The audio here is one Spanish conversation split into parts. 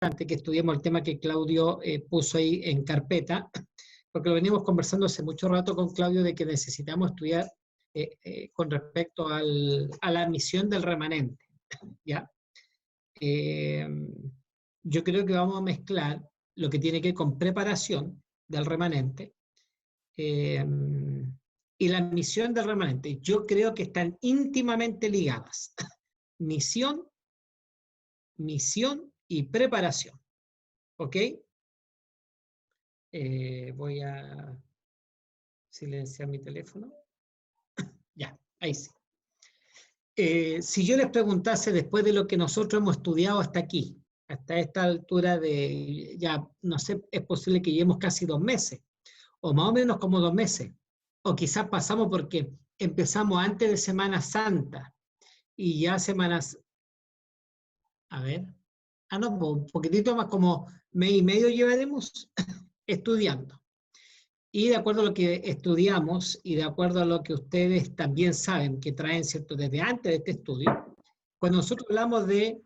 que estudiemos el tema que Claudio puso ahí en carpeta, porque lo venimos conversando hace mucho rato con Claudio de que necesitamos estudiar con respecto a la misión del remanente, ¿ya? Yo creo que vamos a mezclar lo que tiene que ver con preparación del remanente y la misión del remanente. Yo creo que están íntimamente ligadas. Misión y preparación. ¿Ok? Voy a silenciar mi teléfono. Ya, ahí sí. Si yo les preguntase después de lo que nosotros hemos estudiado hasta aquí, hasta esta altura de, ya no sé, es posible que llevemos casi 2 meses, o más o menos como 2 meses, o quizás pasamos porque empezamos antes de Semana Santa, y ya semanas, a ver, no, un poquitito más, como mes y medio llevaremos estudiando. Y de acuerdo a lo que estudiamos y de acuerdo a lo que ustedes también saben que traen, ¿cierto?, desde antes de este estudio, cuando nosotros hablamos de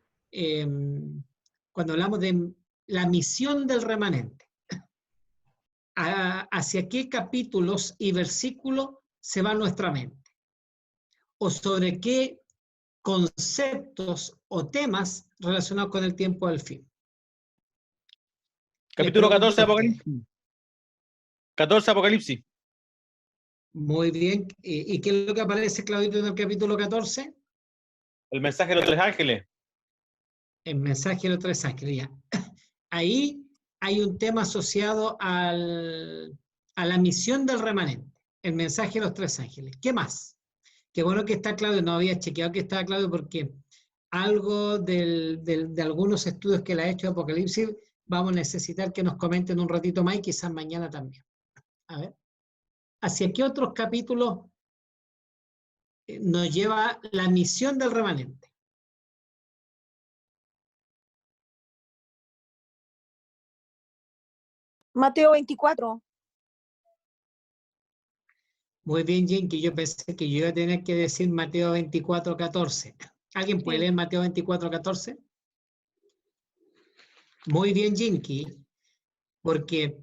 la misión del remanente, ¿hacia qué capítulos y versículos se va nuestra mente? ¿O sobre qué conceptos o temas relacionados con el tiempo del fin? Capítulo 14 de Apocalipsis. 14 Apocalipsis. Muy bien. ¿Y qué es lo que aparece, Claudito, en el capítulo 14? El mensaje de los 3 ángeles. El mensaje de los 3 ángeles, ya. Ahí hay un tema asociado a la misión del remanente. El mensaje de los 3 ángeles. ¿Qué más? Qué bueno que está Claudio. No había chequeado que estaba Claudio porque algo de algunos estudios que le ha hecho de Apocalipsis vamos a necesitar que nos comenten un ratito más y quizás mañana también. A ver. ¿Hacia qué otros capítulos nos lleva la misión del remanente? Mateo 24. Muy bien, Jinky. Yo pensé que yo iba a tener que decir Mateo 24, 14. ¿Alguien puede leer Mateo 24, 14? Muy bien, Jinky, porque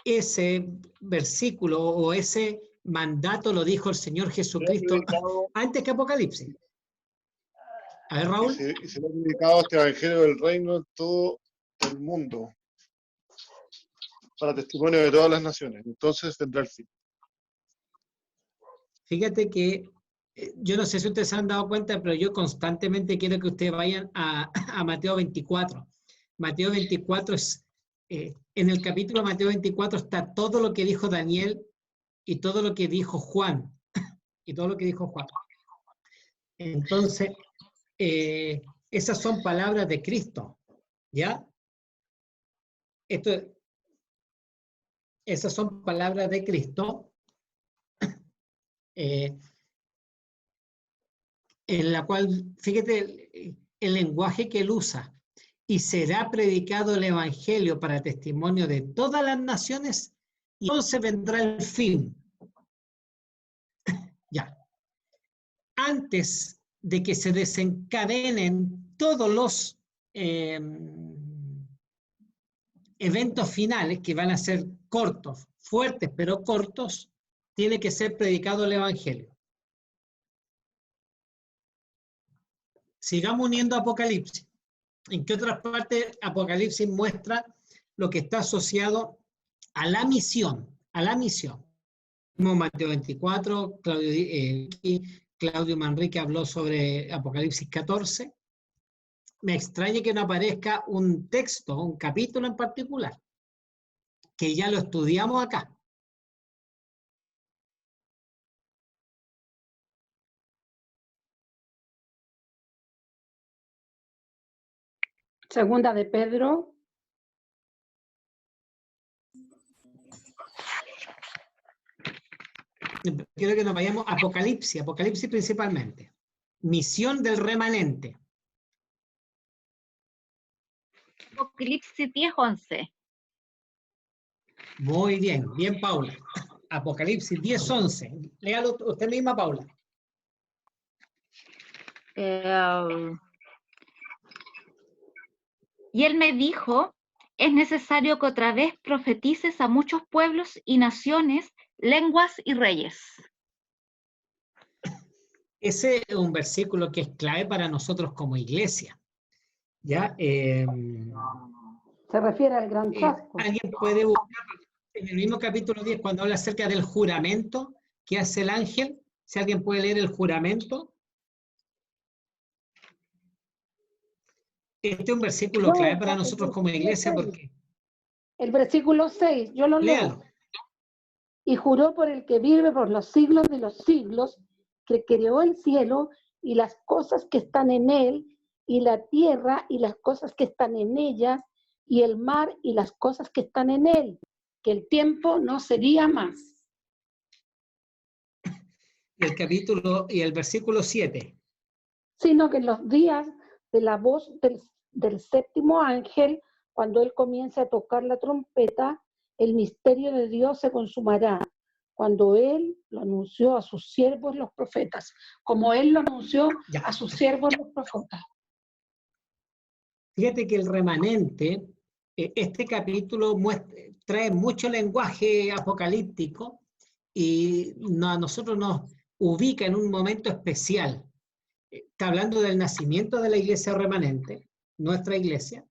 ese versículo o ese mandato lo dijo el Señor Jesucristo antes que Apocalipsis. A ver, Raúl. Y se le ha predicado este evangelio del reino en todo el mundo, para testimonio de todas las naciones. Entonces vendrá el fin. Fíjate que yo no sé si ustedes se han dado cuenta, pero yo constantemente quiero que ustedes vayan a Mateo 24. Mateo 24 es, en el capítulo Mateo 24 está todo lo que dijo Daniel y todo lo que dijo Juan. Y todo lo que dijo Juan. Entonces, esas son palabras de Cristo, ¿ya? Esas son palabras de Cristo, en la cual, fíjate el lenguaje que él usa, y será predicado el evangelio para testimonio de todas las naciones, y entonces vendrá el fin. Ya. Antes de que se desencadenen todos los eventos finales, que van a ser cortos, fuertes, pero cortos, tiene que ser predicado el evangelio. Sigamos uniendo Apocalipsis. ¿En qué otras partes Apocalipsis muestra lo que está asociado a la misión? A la misión. Mateo 24, Claudio Manrique habló sobre Apocalipsis 14. Me extraña que no aparezca un texto, un capítulo en particular, que ya lo estudiamos acá. Segunda de Pedro. Quiero que nos vayamos a Apocalipsis principalmente. Misión del remanente. Apocalipsis 10:11. Muy bien, bien, Paula. Apocalipsis 10:11. Léalo usted misma, Paula. Y él me dijo, es necesario que otra vez profetices a muchos pueblos y naciones, lenguas y reyes. Ese es un versículo que es clave para nosotros como iglesia. ¿Ya? Se refiere al gran trasco. Alguien puede buscar en el mismo capítulo 10, cuando habla acerca del juramento que hace el ángel. Si alguien puede leer el juramento. Este es un versículo clave para nosotros como iglesia porque... El versículo 6, yo lo Léalo. leo. Y juró por el que vive por los siglos de los siglos, que creó el cielo y las cosas que están en él, y la tierra y las cosas que están en ellas, y el mar y las cosas que están en él, que el tiempo no sería más. Y el versículo 7. Sino que en los días de la voz del séptimo ángel, cuando él comience a tocar la trompeta, el misterio de Dios se consumará, cuando él lo anunció a sus siervos los profetas, como él lo anunció a sus siervos los profetas. Fíjate que el remanente, este capítulo trae mucho lenguaje apocalíptico y a nosotros nos ubica en un momento especial. Está hablando del nacimiento de la iglesia remanente, nuestra iglesia.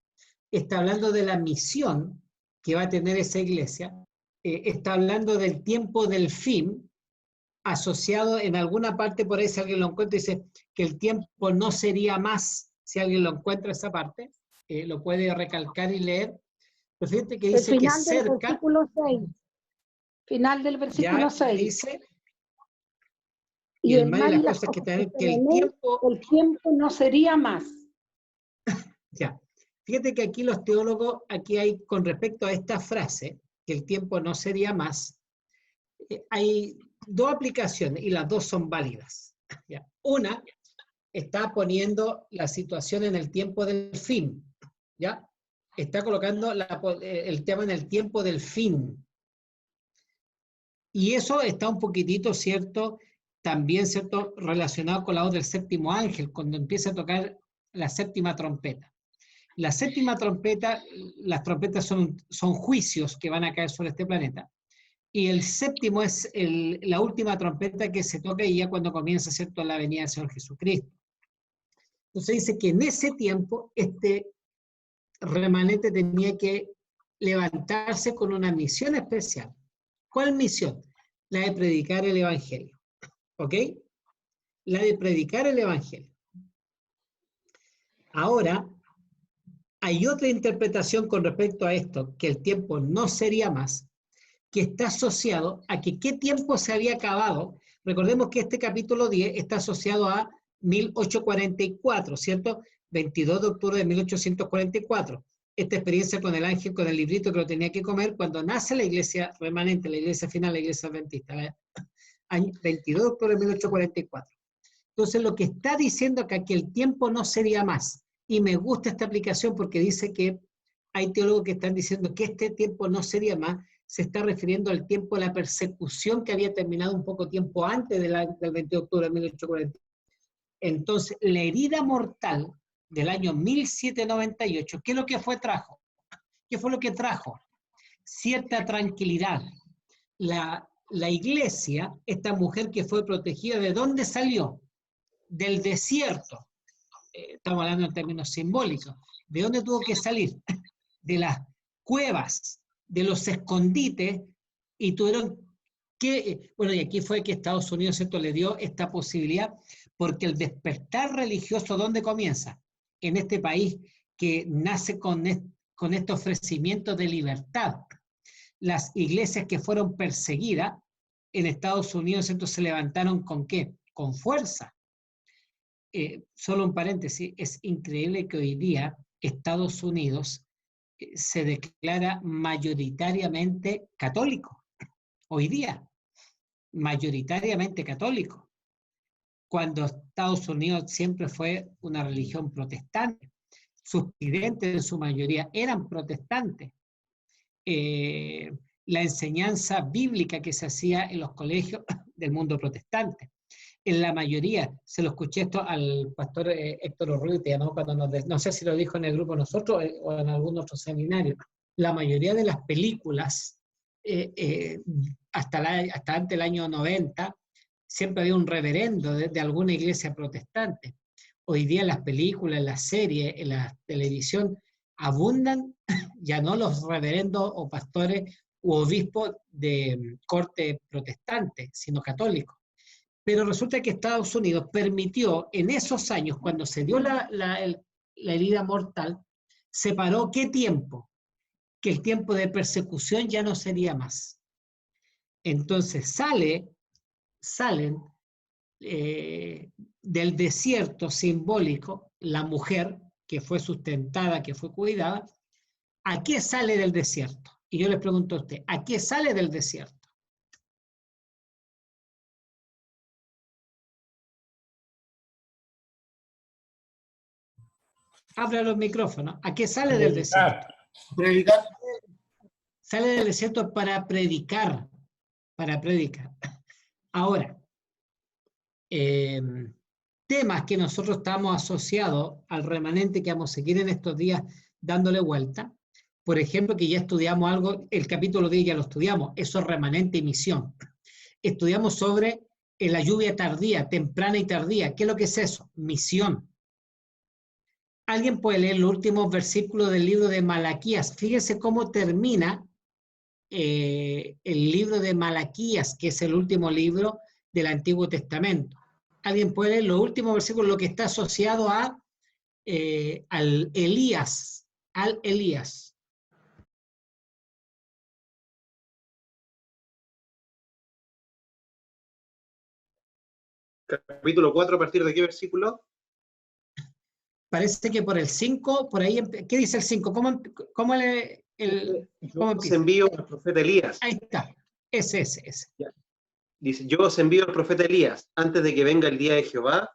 Está hablando de la misión que va a tener esa iglesia. Está hablando del tiempo del fin, asociado en alguna parte, por ahí si alguien lo encuentra, dice que el tiempo no sería más, si alguien lo encuentra esa parte, lo puede recalcar y leer. Pero fíjate que dice que cerca... Del versículo 6. Final del versículo 6. Dice, y el mar y las cosas que están en que el tiempo no sería más. Ya. Fíjate que aquí los teólogos, aquí hay, con respecto a esta frase, que el tiempo no sería más, hay dos aplicaciones y las dos son válidas. ¿Ya? Una está poniendo la situación en el tiempo del fin, ¿ya? Está colocando el tema en el tiempo del fin. Y eso está un poquitito, ¿cierto? También, ¿cierto? Relacionado con la voz del séptimo ángel, cuando empieza a tocar la séptima trompeta. La séptima trompeta, las trompetas son juicios que van a caer sobre este planeta. Y el séptimo es la última trompeta que se toca y ya cuando comienza, ¿cierto?, la venida del Señor Jesucristo. Entonces dice que en ese tiempo este remanente tenía que levantarse con una misión especial. ¿Cuál misión? La de predicar el Evangelio. ¿Ok? La de predicar el Evangelio. Ahora, hay otra interpretación con respecto a esto, que el tiempo no sería más, que está asociado a que qué tiempo se había acabado. Recordemos que este capítulo 10 está asociado a 1844, ¿cierto? 22 de octubre de 1844. Esta experiencia con el ángel, con el librito que lo tenía que comer, cuando nace la iglesia remanente, la iglesia final, la iglesia adventista, año 22 de octubre de 1844. Entonces lo que está diciendo acá que el tiempo no sería más, y me gusta esta aplicación porque dice que hay teólogos que están diciendo que este tiempo no sería más, se está refiriendo al tiempo de la persecución que había terminado un poco tiempo antes del 20 de octubre de 1840. Entonces, la herida mortal del año 1798, ¿qué es lo que trajo? ¿Qué fue lo que trajo? Cierta tranquilidad. La iglesia, esta mujer que fue protegida, ¿de dónde salió? Del desierto. Estamos hablando en términos simbólicos. ¿De dónde tuvo que salir? De las cuevas, de los escondites, y tuvieron que, bueno, y aquí fue que Estados Unidos, ¿cierto?, le dio esta posibilidad, porque el despertar religioso, ¿dónde comienza? En este país que nace con este ofrecimiento de libertad. Las iglesias que fueron perseguidas en Estados Unidos, ¿cierto?, se levantaron ¿con qué? Con fuerza. Solo un paréntesis, es increíble que hoy día Estados Unidos se declara mayoritariamente católico. Hoy día, mayoritariamente católico. Cuando Estados Unidos siempre fue una religión protestante. Sus presidentes en su mayoría eran protestantes. La enseñanza bíblica que se hacía en los colegios del mundo protestante. en la mayoría, se lo escuché esto al pastor Héctor Urrutia, ¿no? Cuando no sé si lo dijo en el grupo nosotros o en algún otro seminario, la mayoría de las películas, hasta antes del año 90, siempre había un reverendo de alguna iglesia protestante. Hoy día las películas, en las series, en la televisión, abundan ya no los reverendos o pastores u obispos de corte protestante, sino católicos. Pero resulta que Estados Unidos permitió en esos años, cuando se dio la herida mortal, separó ¿qué tiempo? Que el tiempo de persecución ya no sería más. Entonces salen del desierto simbólico la mujer que fue sustentada, que fue cuidada. ¿A qué sale del desierto? Y yo les pregunto a usted, ¿a qué sale del desierto? Abra los micrófonos. ¿A qué sale del desierto? Predicar. Sale del desierto para predicar. Para predicar. Ahora, temas que nosotros estamos asociados al remanente que vamos a seguir en estos días dándole vuelta. Por ejemplo, que ya estudiamos algo, el capítulo 10 ya lo estudiamos, eso es remanente y misión. Estudiamos sobre la lluvia tardía, temprana y tardía. ¿Qué es lo que es eso? Misión. ¿Alguien puede leer los últimos versículos del libro de Malaquías? Fíjense cómo termina el libro de Malaquías, que es el último libro del Antiguo Testamento. ¿Alguien puede leer los últimos versículos, lo que está asociado a al Elías? Capítulo 4, ¿a partir de qué versículo? Parece que por el 5, por ahí, ¿qué dice el 5? ¿Cómo Yo os envío al profeta Elías. Ahí está, ese. Dice, yo os envío al profeta Elías, antes de que venga el día de Jehová,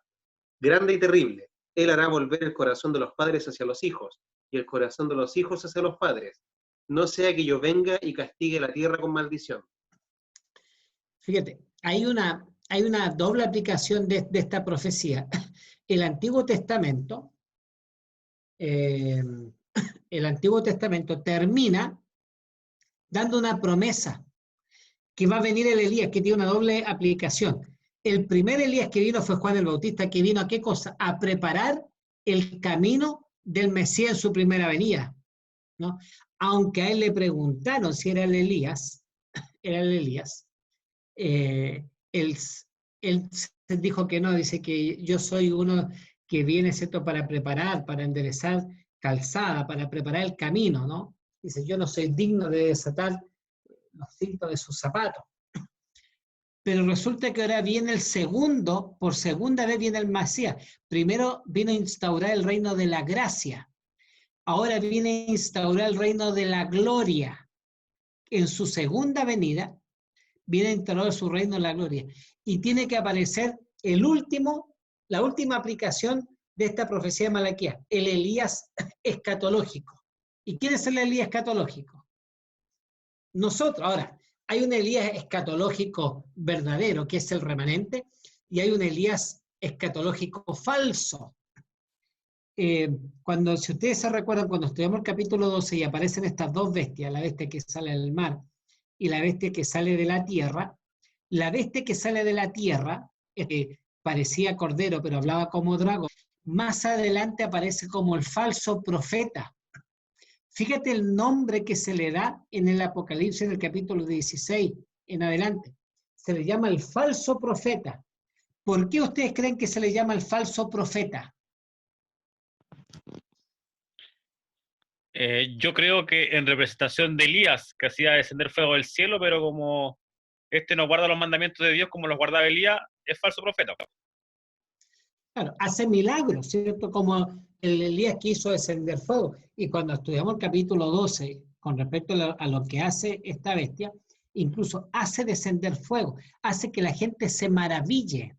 grande y terrible. Él hará volver el corazón de los padres hacia los hijos, y el corazón de los hijos hacia los padres. No sea que yo venga y castigue la tierra con maldición. Fíjate, hay una doble aplicación de esta profecía. El Antiguo Testamento termina dando una promesa que va a venir el Elías, que tiene una doble aplicación. El primer Elías que vino fue Juan el Bautista, que vino a ¿qué cosa? A preparar el camino del Mesías en su primera venida, ¿no? Aunque a él le preguntaron si era el Elías, él dijo que no, dice que yo soy uno que viene, ¿cierto?, para preparar, para enderezar calzada, para preparar el camino, ¿no? Dice, yo no soy digno de desatar los cintos de sus zapatos. Pero resulta que ahora viene el segundo, por segunda vez viene el Mesías. Primero vino a instaurar el reino de la gracia. Ahora viene a instaurar el reino de la gloria. En su segunda venida, viene a instaurar su reino de la gloria. Y tiene que aparecer la última aplicación de esta profecía de Malaquías, el Elías escatológico. ¿Y quién es el Elías escatológico? Nosotros. Ahora, hay un Elías escatológico verdadero, que es el remanente, y hay un Elías escatológico falso. Si ustedes se recuerdan, cuando estudiamos el capítulo 12 y aparecen estas dos bestias, la bestia que sale del mar y la bestia que sale de la tierra, la bestia que sale de la tierra, parecía cordero pero hablaba como dragón, más adelante aparece como el falso profeta. Fíjate el nombre que se le da en el Apocalipsis, en el capítulo 16 en adelante. Se le llama el falso profeta. ¿Por qué ustedes creen que se le llama el falso profeta? Yo creo que en representación de Elías, que hacía descender fuego del cielo, pero como este no guarda los mandamientos de Dios como los guardaba Elías, es falso profeta. Claro, hace milagros, ¿cierto? Como el Elías que hizo descender fuego. Y cuando estudiamos el capítulo 12, con respecto a lo que hace esta bestia, incluso hace descender fuego, hace que la gente se maraville,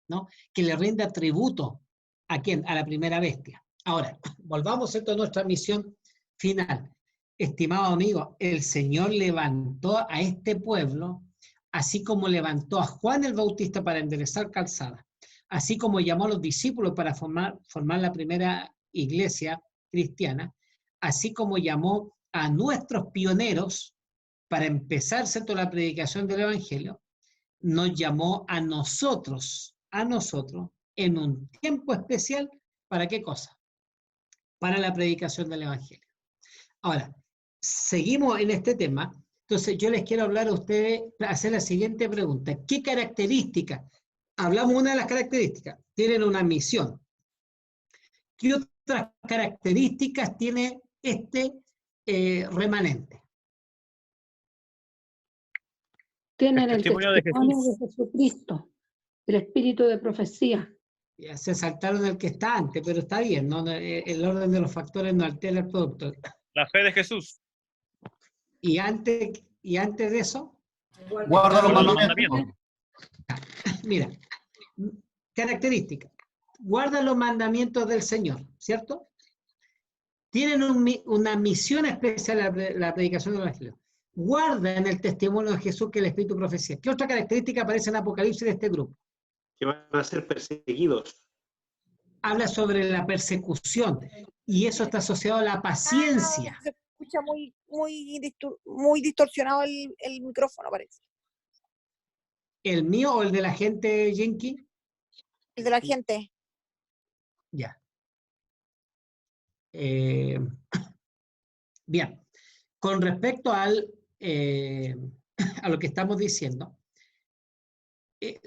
¿no? Que le rinda tributo. ¿A quién? A la primera bestia. Ahora, volvamos a nuestra misión final. Estimado amigo, el Señor levantó a este pueblo así como levantó a Juan el Bautista para enderezar calzada, así como llamó a los discípulos para formar la primera iglesia cristiana, así como llamó a nuestros pioneros para empezar, ¿cierto?, la predicación del Evangelio, nos llamó a nosotros, en un tiempo especial, ¿para qué cosa? Para la predicación del Evangelio. Ahora, seguimos en este tema, entonces yo les quiero hablar a ustedes, hacer la siguiente pregunta. ¿Qué características? Hablamos una de las características, tienen una misión. ¿Qué otras características tiene este remanente? Tienen el testimonio de testimonio de Jesucristo, el espíritu de profecía. Ya se saltaron el que está antes, pero está bien, ¿no? El orden de los factores no altera el producto. La fe de Jesús. Y antes de eso, Guarda los Guarda los mandamientos. mira, característica. Guarda los mandamientos del Señor, ¿cierto? Tienen una misión especial la predicación del Evangelio. Guardan el testimonio de Jesús, que es el Espíritu de profecía. ¿Qué otra característica aparece en Apocalipsis de este grupo? Que van a ser perseguidos. Habla sobre la persecución, y eso está asociado a la paciencia. Se escucha muy distorsionado el micrófono, parece. ¿El mío o el de la gente, Jinky? El de la gente. Ya. Bien. Con respecto a lo que estamos diciendo,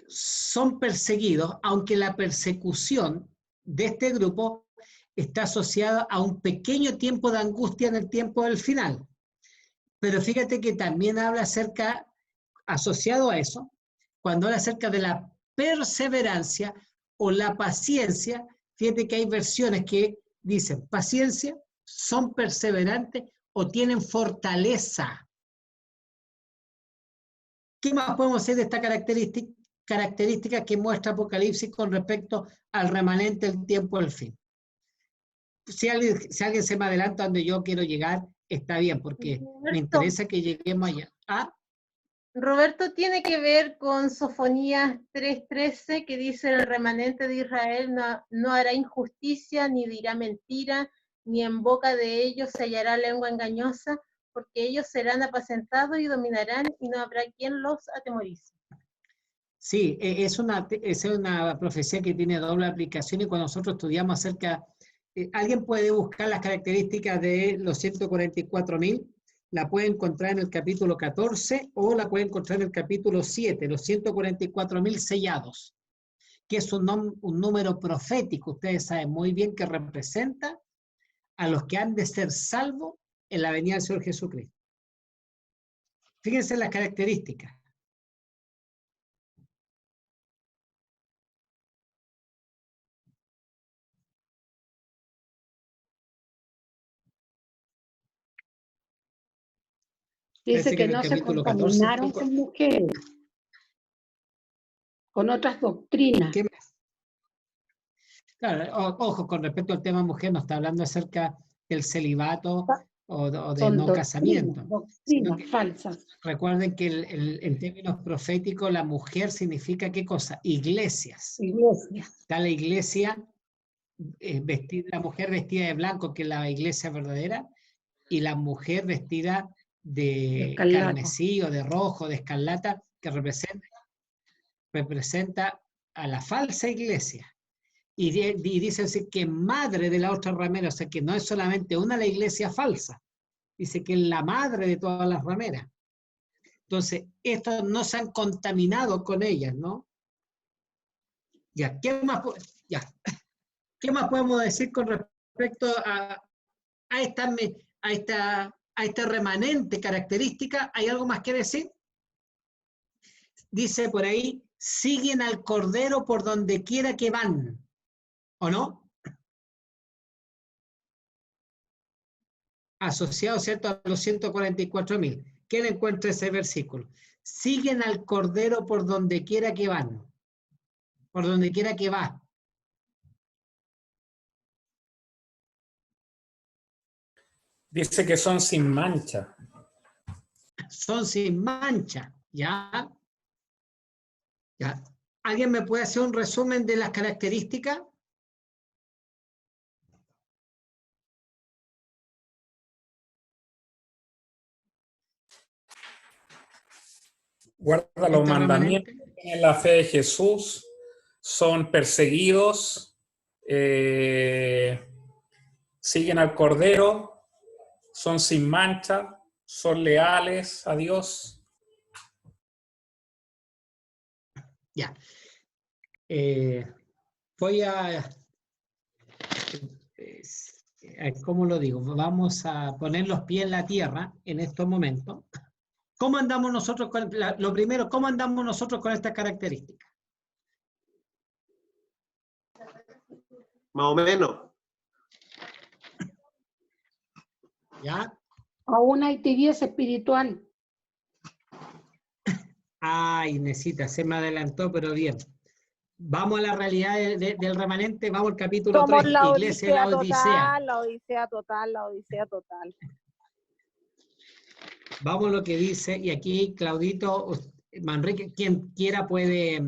son perseguidos, aunque la persecución de este grupo está asociada a un pequeño tiempo de angustia en el tiempo del final. Pero fíjate que también habla asociado a eso, cuando habla acerca de la perseverancia o la paciencia, fíjate que hay versiones que dicen paciencia, son perseverantes o tienen fortaleza. ¿Qué más podemos decir de esta característica que muestra Apocalipsis con respecto al remanente del tiempo del fin? Si alguien se me adelanta donde yo quiero llegar, está bien, porque me interesa que lleguemos allá. ¿Ah? Roberto, tiene que ver con Sofonías 3:13, que dice: el remanente de Israel no hará injusticia, ni dirá mentira, ni en boca de ellos se hallará lengua engañosa, porque ellos serán apacentados y dominarán, y no habrá quien los atemorice. Sí, es una profecía que tiene doble aplicación, y cuando nosotros estudiamos acerca, alguien puede buscar las características de los 144.000, la puede encontrar en el capítulo 14 o la puede encontrar en el capítulo 7, los 144.000 sellados, que es un número profético. Ustedes saben muy bien que representa a los que han de ser salvos en la venida del Señor Jesucristo. Fíjense las características. Dice que no se contaminaron con mujeres, con otras doctrinas. ¿Qué más? Claro, ojo, con respecto al tema mujer, no está hablando acerca del celibato o de no casamiento. Doctrinas falsas. Recuerden que en términos proféticos, la mujer significa ¿qué cosa? Iglesias. Iglesias. Está la iglesia, la mujer vestida de blanco, que es la iglesia verdadera, y la mujer vestida de carmesí o de rojo, de escarlata, que representa a la falsa iglesia. Y dice así que madre de la otra ramera, o sea que no es solamente una la iglesia falsa, dice que es la madre de todas las rameras. Entonces, estos no se han contaminado con ellas, ¿no? Ya, ¿qué más podemos decir con respecto a esta remanente característica? ¿Hay algo más que decir? Dice por ahí, siguen al Cordero por donde quiera que van, ¿o no? Asociado, ¿cierto?, a los 144.000. ¿Quién encuentra ese versículo? Siguen al Cordero por donde quiera que van, por donde quiera que va. Dice que son sin mancha. Son sin mancha, ¿ya? ¿Ya? ¿Alguien me puede hacer un resumen de las características? Guarda los ¿Este mandamientos, remanente? tienen la fe de Jesús, son perseguidos, siguen al Cordero, son sin mancha, son leales a Dios. Ya. Voy a, ¿cómo lo digo? Vamos a poner los pies en la tierra en estos momentos. ¿Cómo andamos nosotros con, lo primero, cómo andamos nosotros con estas características? Más o menos. ¿Ya? Aún hay tibieza espiritual. Ay, Inesita, se me adelantó, pero bien. Vamos a la realidad del remanente, vamos al capítulo Somos 3, la Iglesia de la odisea Odisea. total, la odisea total, la odisea total. Vamos a lo que dice, y aquí Claudito, Manrique, quien quiera puede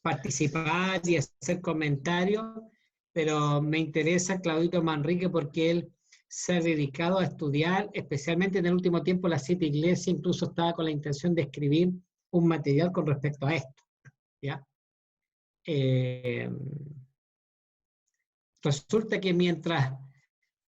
participar y hacer comentarios, pero me interesa Claudito Manrique porque él se ha dedicado a estudiar, especialmente en el último tiempo, las 7 iglesias, incluso estaba con la intención de escribir un material con respecto a esto. ¿Ya? Resulta que mientras,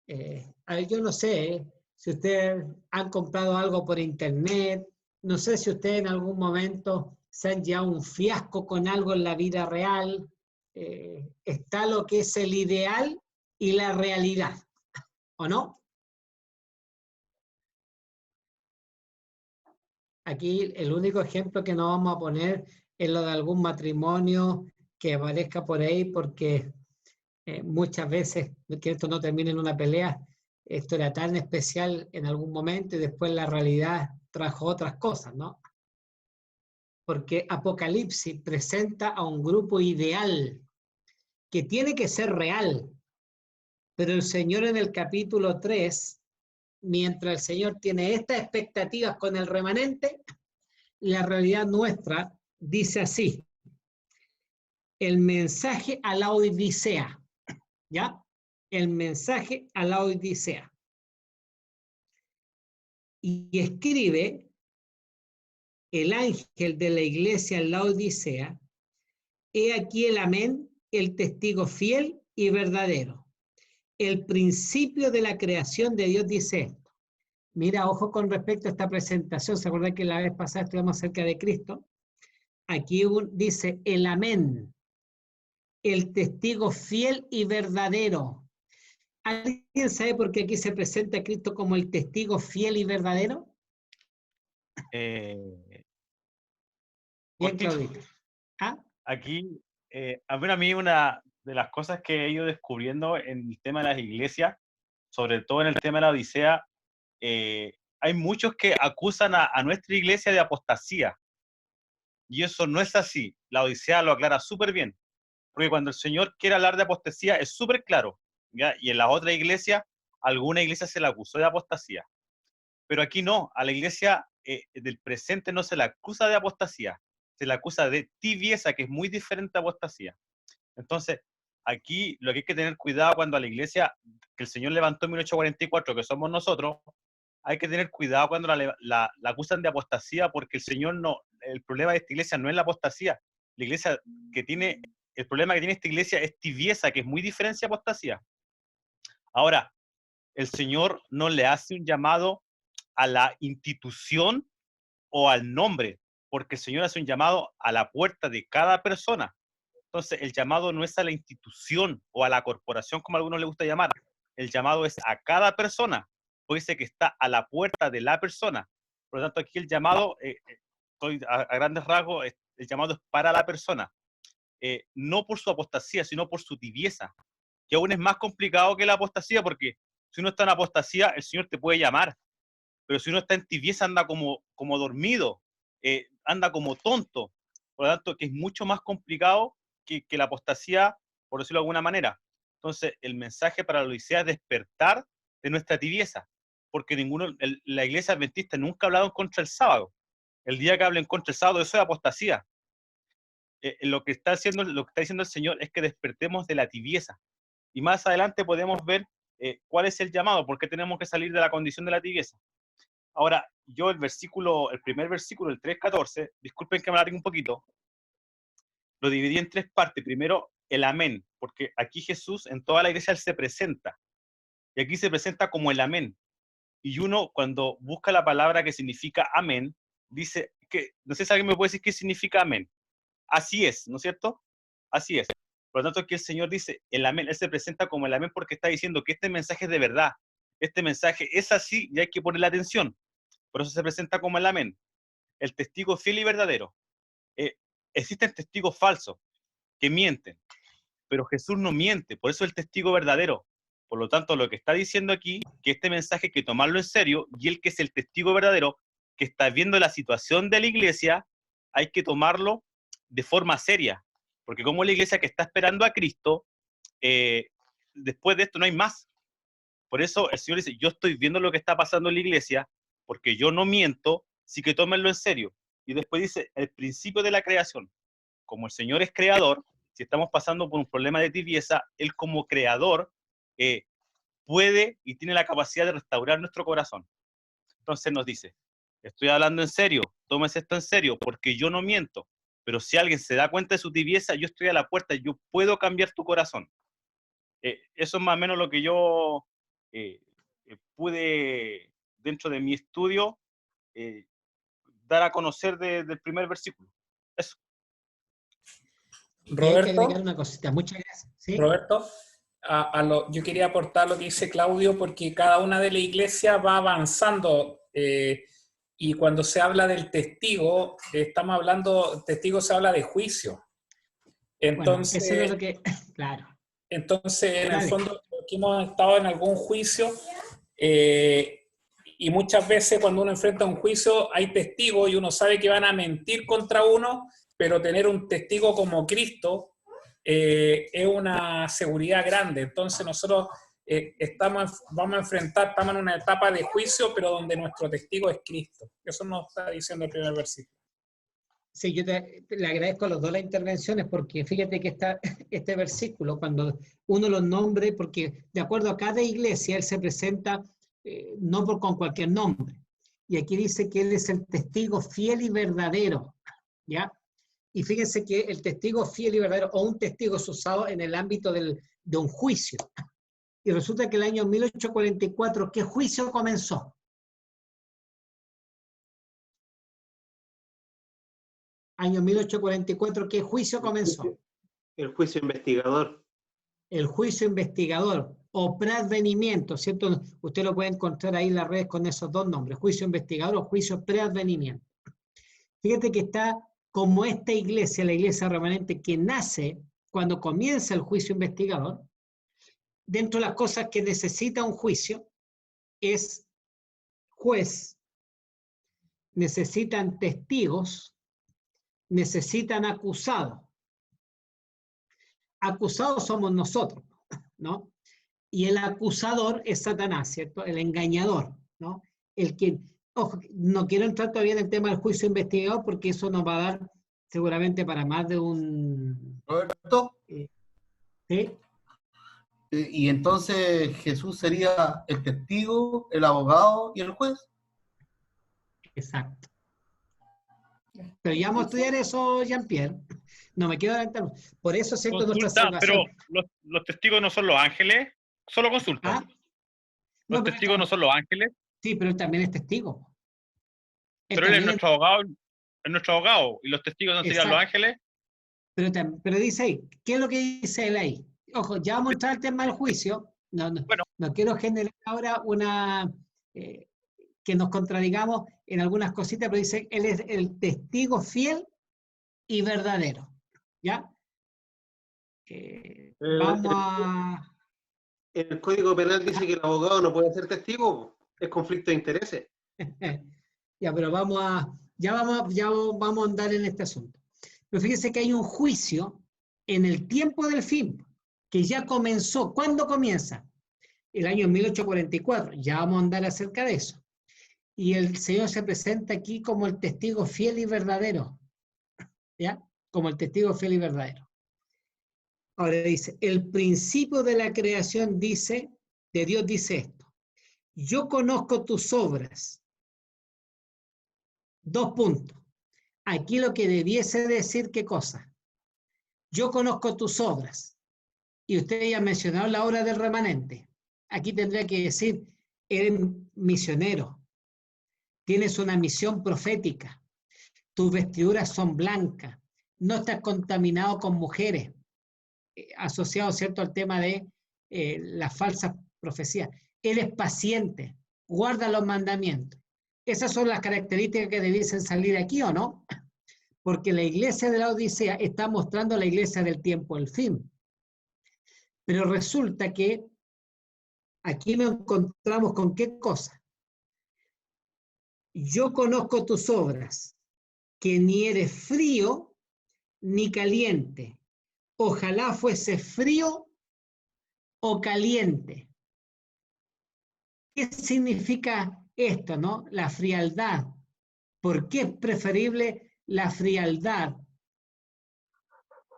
yo no sé si ustedes han comprado algo por internet, no sé si ustedes en algún momento se han llevado un fiasco con algo en la vida real, está lo que es el ideal y la realidad, ¿o no? Aquí el único ejemplo que nos vamos a poner es lo de algún matrimonio que aparezca por ahí, porque muchas veces, que esto no termine en una pelea, esto era tan especial en algún momento y después la realidad trajo otras cosas, ¿no? Porque Apocalipsis presenta a un grupo ideal que tiene que ser real, pero el Señor en el capítulo 3, mientras el Señor tiene estas expectativas con el remanente, la realidad nuestra dice así: el mensaje a la Odisea, ¿ya? El mensaje a la Odisea. Y escribe el ángel de la iglesia en la Odisea: he aquí el amén, el testigo fiel y verdadero, el principio de la creación de Dios dice esto. Mira, ojo con respecto a esta presentación, ¿se acuerdan que la vez pasada estuvimos acerca de Cristo? Aquí dice el amén, el testigo fiel y verdadero. ¿Alguien sabe por qué aquí se presenta a Cristo como el testigo fiel y verdadero? Bien, Porque Claudito. ¿Ah? aquí, a mí una de las cosas que he ido descubriendo en el tema de las iglesias, sobre todo en el tema de la Odisea, hay muchos que acusan a nuestra iglesia de apostasía. Y eso no es así. La Odisea lo aclara súper bien. Porque cuando el Señor quiere hablar de apostasía es súper claro, ¿ya? Y en la otra iglesia, alguna iglesia se la acusó de apostasía. Pero aquí no, a la iglesia del presente no se la acusa de apostasía, se la acusa de tibieza, que es muy diferente a apostasía. Entonces, aquí lo que hay que tener cuidado cuando a la iglesia que el Señor levantó en 1844, que somos nosotros, hay que tener cuidado cuando la acusan de apostasía, porque el Señor no, el problema de esta iglesia no es la apostasía. La iglesia que tiene, el problema que tiene esta iglesia es tibieza, que es muy diferente a apostasía. Ahora, el Señor no le hace un llamado a la institución o al nombre, porque el Señor hace un llamado a la puerta de cada persona. Entonces, el llamado no es a la institución o a la corporación, como a algunos les gusta llamar. El llamado es a cada persona, porque dice que está a la puerta de la persona. Por lo tanto, aquí el llamado, a grandes rasgos, el llamado es para la persona. No por su apostasía, sino por su tibieza, que aún es más complicado que la apostasía, porque si uno está en apostasía, el Señor te puede llamar, pero si uno está en tibieza anda como dormido, anda como tonto. Por lo tanto, que es mucho más complicado que la apostasía, por decirlo de alguna manera. Entonces, el mensaje para la Odisea es despertar de nuestra tibieza, porque la iglesia adventista nunca ha hablado en contra del sábado. El día que hablen contra el sábado, eso es apostasía. Lo que está diciendo el Señor es que despertemos de la tibieza. Y más adelante podemos ver cuál es el llamado, por qué tenemos que salir de la condición de la tibieza. Ahora, yo el primer versículo, el 3:14, disculpen que me alargue un poquito, lo dividí en tres partes. Primero, el amén, porque aquí Jesús en toda la iglesia él se presenta. Y aquí se presenta como el amén. Y uno cuando busca la palabra que significa amén, dice que, no sé si alguien me puede decir qué significa amén. Así es, ¿no es cierto? Así es. Por lo tanto, aquí el Señor dice el amén, Él se presenta como el amén porque está diciendo que este mensaje es de verdad. Este mensaje es así y hay que ponerle atención. Por eso se presenta como el amén. El testigo fiel y verdadero. Existen testigos falsos que mienten, pero Jesús no miente, por eso es el testigo verdadero. Por lo tanto, lo que está diciendo aquí, que este mensaje hay que tomarlo en serio, y el que es el testigo verdadero, que está viendo la situación de la iglesia, hay que tomarlo de forma seria, porque como la iglesia que está esperando a Cristo, después de esto no hay más. Por eso el Señor dice, yo estoy viendo lo que está pasando en la iglesia, porque yo no miento, sí que tómenlo en serio. Y después dice, el principio de la creación. Como el Señor es creador, si estamos pasando por un problema de tibieza, Él como creador puede y tiene la capacidad de restaurar nuestro corazón. Entonces nos dice, estoy hablando en serio, tómese esto en serio, porque yo no miento, pero si alguien se da cuenta de su tibieza, yo estoy a la puerta, yo puedo cambiar tu corazón. Eso es más o menos lo que yo pude, dentro de mi estudio, dar a conocer del primer versículo. Eso. Y hay que Roberto, agregar una cosita. Muchas gracias. ¿Sí? Roberto, yo quería aportar lo que dice Claudio, porque cada una de la iglesia va avanzando, y cuando se habla del testigo, estamos hablando, testigo se habla de juicio. Entonces, bueno, eso es lo que, claro. Entonces, en el Dale. fondo, que hemos estado en algún juicio, y muchas veces cuando uno enfrenta un juicio hay testigos y uno sabe que van a mentir contra uno, pero tener un testigo como Cristo es una seguridad grande. Entonces nosotros vamos a enfrentar, estamos en una etapa de juicio, pero donde nuestro testigo es Cristo. Eso nos está diciendo el primer versículo. Sí, yo le agradezco a los dos las intervenciones, porque fíjate que este versículo, cuando uno los nombre, porque de acuerdo a cada iglesia, él se presenta no con cualquier nombre. Y aquí dice que él es el testigo fiel y verdadero, ¿ya? Y fíjense que el testigo fiel y verdadero, o un testigo es usado en el ámbito de un juicio. Y resulta que el año 1844, ¿qué juicio comenzó? Año 1844, ¿qué juicio comenzó? El juicio investigador. El juicio investigador o preadvenimiento, ¿cierto? Usted lo puede encontrar ahí en las redes con esos dos nombres, juicio investigador o juicio preadvenimiento. Fíjate que está como esta iglesia, la iglesia remanente, que nace cuando comienza el juicio investigador. Dentro de las cosas que necesita un juicio es juez, necesitan testigos, necesitan acusados. Acusados somos nosotros, ¿no? Y el acusador es Satanás, ¿cierto? El engañador, ¿no? El que, ojo, no quiero entrar todavía en el tema del juicio investigador porque eso nos va a dar seguramente para más de un... Roberto. ¿Sí? Y entonces Jesús sería el testigo, el abogado y el juez. Exacto. Pero ya vamos a estudiar eso, Jean-Pierre. No me quiero adelantar. Por eso, ¿cierto? Nuestra salvación. Pero los testigos no son los ángeles, solo consulta. ¿Ah? Los testigos no son los ángeles. Sí, pero él también es testigo. Pero él es nuestro abogado, y los testigos no serían los ángeles. Pero dice ahí, ¿qué es lo que dice él ahí? Ojo, ya vamos a entrar al tema del juicio. No quiero generar ahora que nos contradigamos en algunas cositas, pero dice, él es el testigo fiel y verdadero. ¿Ya? Vamos a... El Código Penal dice que el abogado no puede ser testigo, es conflicto de intereses. Ya, pero vamos a andar en este asunto. Pero fíjense que hay un juicio en el tiempo del fin, que ya comenzó. ¿Cuándo comienza? El año 1844. Ya vamos a andar acerca de eso. y el Señor se presenta aquí como el testigo fiel y verdadero, ¿ya? Como el testigo fiel y verdadero. Ahora dice, el principio de la creación de Dios dice esto: yo conozco tus obras. 2 puntos. Aquí lo que debiese decir, ¿qué cosa? Yo conozco tus obras. Y usted ya mencionó la obra del remanente. Aquí tendría que decir, eres misionero. Tienes una misión profética. Tus vestiduras son blancas. No estás contaminado con mujeres. Asociado, ¿cierto?, al tema de las falsas profecías. Eres paciente. Guarda los mandamientos. Esas son las características que debiesen salir aquí, ¿o no? Porque la iglesia de la Odisea está mostrando la iglesia del tiempo del fin. Pero resulta que aquí nos encontramos con qué cosa. Yo conozco tus obras, que ni eres frío ni caliente. Ojalá fuese frío o caliente. ¿Qué significa esto, no? La frialdad. ¿Por qué es preferible la frialdad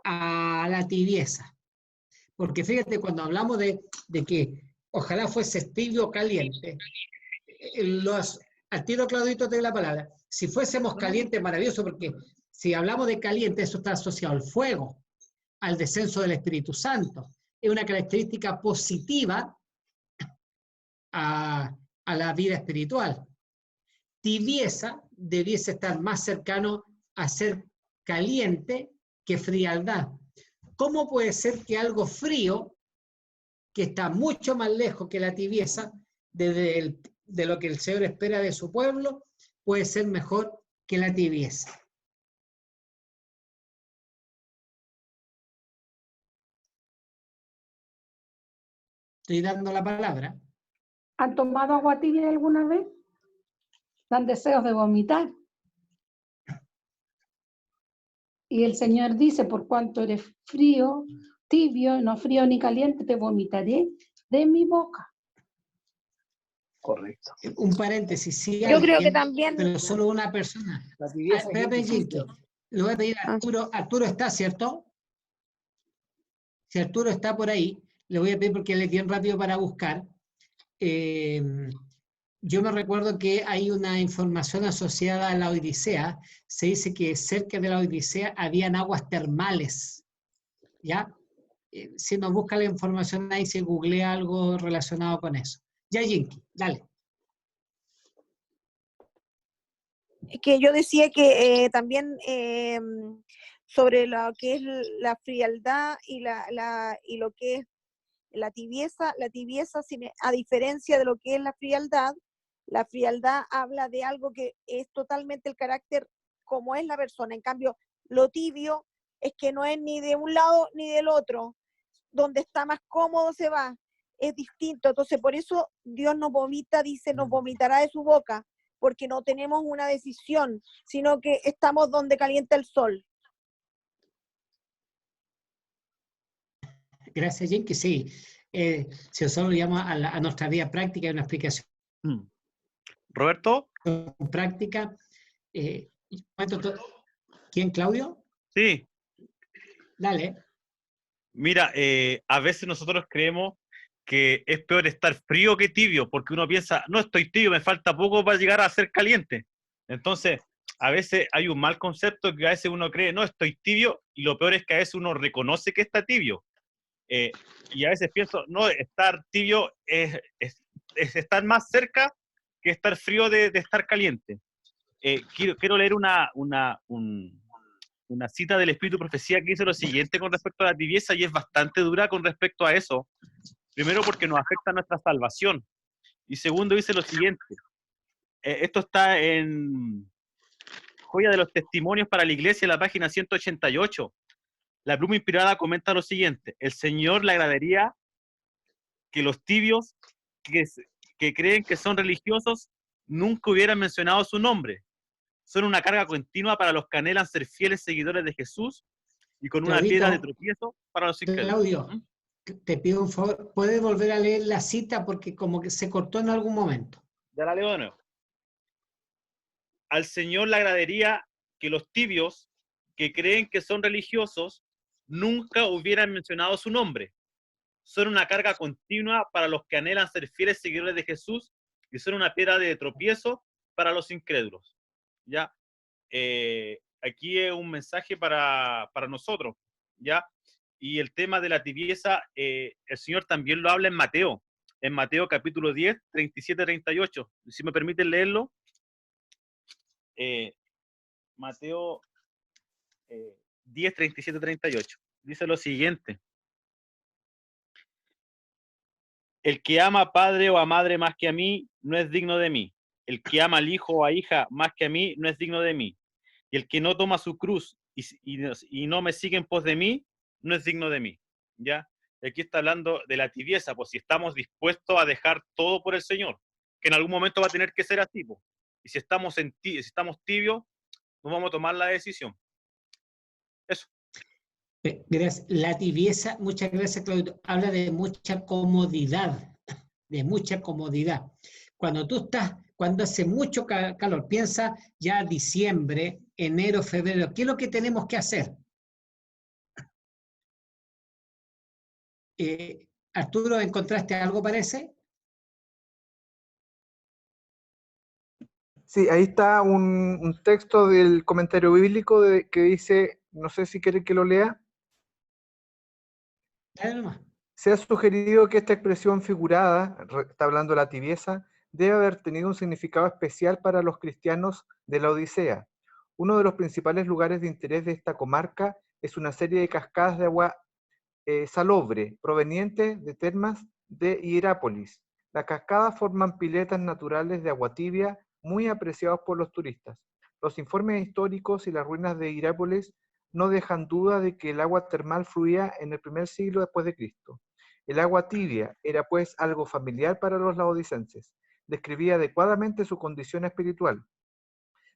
a la tibieza? Porque fíjate, cuando hablamos de que ojalá fuese tibio o caliente, al tiro Claudito te doy la palabra. Si fuésemos calientes, maravilloso, porque si hablamos de caliente, eso está asociado al fuego, al descenso del Espíritu Santo. Es una característica positiva a la vida espiritual. Tibieza debiese estar más cercano a ser caliente que frialdad. ¿Cómo puede ser que algo frío, que está mucho más lejos que la tibieza, de lo que el Señor espera de su pueblo, puede ser mejor que la tibieza? Estoy dando la palabra. ¿Han tomado agua tibia alguna vez? Dan deseos de vomitar. Y el Señor dice, por cuanto eres frío, tibio, no frío ni caliente, te vomitaré de mi boca. Correcto. Un paréntesis, sí. Yo creo que también... Pero solo una persona. Le voy a pedir a Arturo. Arturo está, ¿cierto? Si Arturo está por ahí, le voy a pedir, porque él es bien rápido para buscar. Yo me recuerdo que hay una información asociada a la Odisea. Se dice que cerca de la Odisea habían aguas termales. ¿Ya? Si nos busca la información ahí, se googlea algo relacionado con eso. Ya, Jinky, dale. Que yo decía que también sobre lo que es la frialdad y lo que es la tibieza, a diferencia de lo que es la frialdad habla de algo que es totalmente el carácter como es la persona. En cambio, lo tibio es que no es ni de un lado ni del otro. Donde está más cómodo se va. Es distinto. Entonces, por eso Dios nos vomita, dice, nos vomitará de su boca, porque no tenemos una decisión, sino que estamos donde calienta el sol. Gracias, Jinky. Sí, si nosotros lo llamamos a nuestra vida práctica, hay una explicación Roberto. Práctica. ¿Quién, Claudio? Sí. Dale. Mira, a veces nosotros creemos que es peor estar frío que tibio, porque uno piensa, no estoy tibio, me falta poco para llegar a ser caliente. Entonces, a veces hay un mal concepto que a veces uno cree, no estoy tibio, y lo peor es que a veces uno reconoce que está tibio. Y a veces pienso, no, estar tibio es estar más cerca que estar frío de estar caliente. Quiero leer una cita del Espíritu Profecía que dice lo siguiente con respecto a la tibieza, y es bastante dura con respecto a eso. Primero, porque nos afecta nuestra salvación. Y segundo, dice lo siguiente. Esto está en Joya de los Testimonios para la Iglesia, en la página 188. La pluma inspirada comenta lo siguiente: el Señor le agradaría que los tibios que creen que son religiosos nunca hubieran mencionado su nombre. Son una carga continua para los que anhelan ser fieles seguidores de Jesús y con una piedra de tropiezo para los incrédulos. Claudio, te pido un favor, ¿puedes volver a leer la cita? Porque como que se cortó en algún momento. Ya la leo de nuevo. al Señor le agradaría que los tibios que creen que son religiosos nunca hubieran mencionado su nombre. Son una carga continua para los que anhelan ser fieles seguidores de Jesús y son una piedra de tropiezo para los incrédulos. ¿Ya? Aquí es un mensaje para nosotros, ¿ya? Y el tema de la tibieza, el Señor también lo habla en Mateo capítulo 10, 37-38. Si me permiten leerlo. Mateo 10, 37-38. Dice lo siguiente. El que ama a padre o a madre más que a mí, no es digno de mí. El que ama al hijo o a hija más que a mí, no es digno de mí. Y el que no toma su cruz y no me sigue en pos de mí, no es digno de mí. ¿Ya? Y aquí está hablando de la tibieza, pues si estamos dispuestos a dejar todo por el Señor, que en algún momento va a tener que ser así, pues. Y si estamos tibios, no vamos a tomar la decisión. Eso. Gracias. La tibieza, muchas gracias, Claudio, habla de mucha comodidad, de mucha comodidad. Cuando hace mucho calor, piensa ya diciembre, enero, febrero, ¿qué es lo que tenemos que hacer? Arturo, ¿encontraste algo parece? Sí, ahí está un texto del comentario bíblico que dice, no sé si quiere que lo lea. Dale nomás. Se ha sugerido que esta expresión figurada, está hablando de la tibieza, debe haber tenido un significado especial para los cristianos de la Odisea. Uno de los principales lugares de interés de esta comarca es una serie de cascadas de agua salobre, provenientes de termas de Hierápolis. Las cascadas forman piletas naturales de agua tibia muy apreciados por los turistas. Los informes históricos y las ruinas de Hierápolis no dejan duda de que el agua termal fluía en el primer siglo después de Cristo. El agua tibia era pues algo familiar para los laodicenses. Describía adecuadamente su condición espiritual.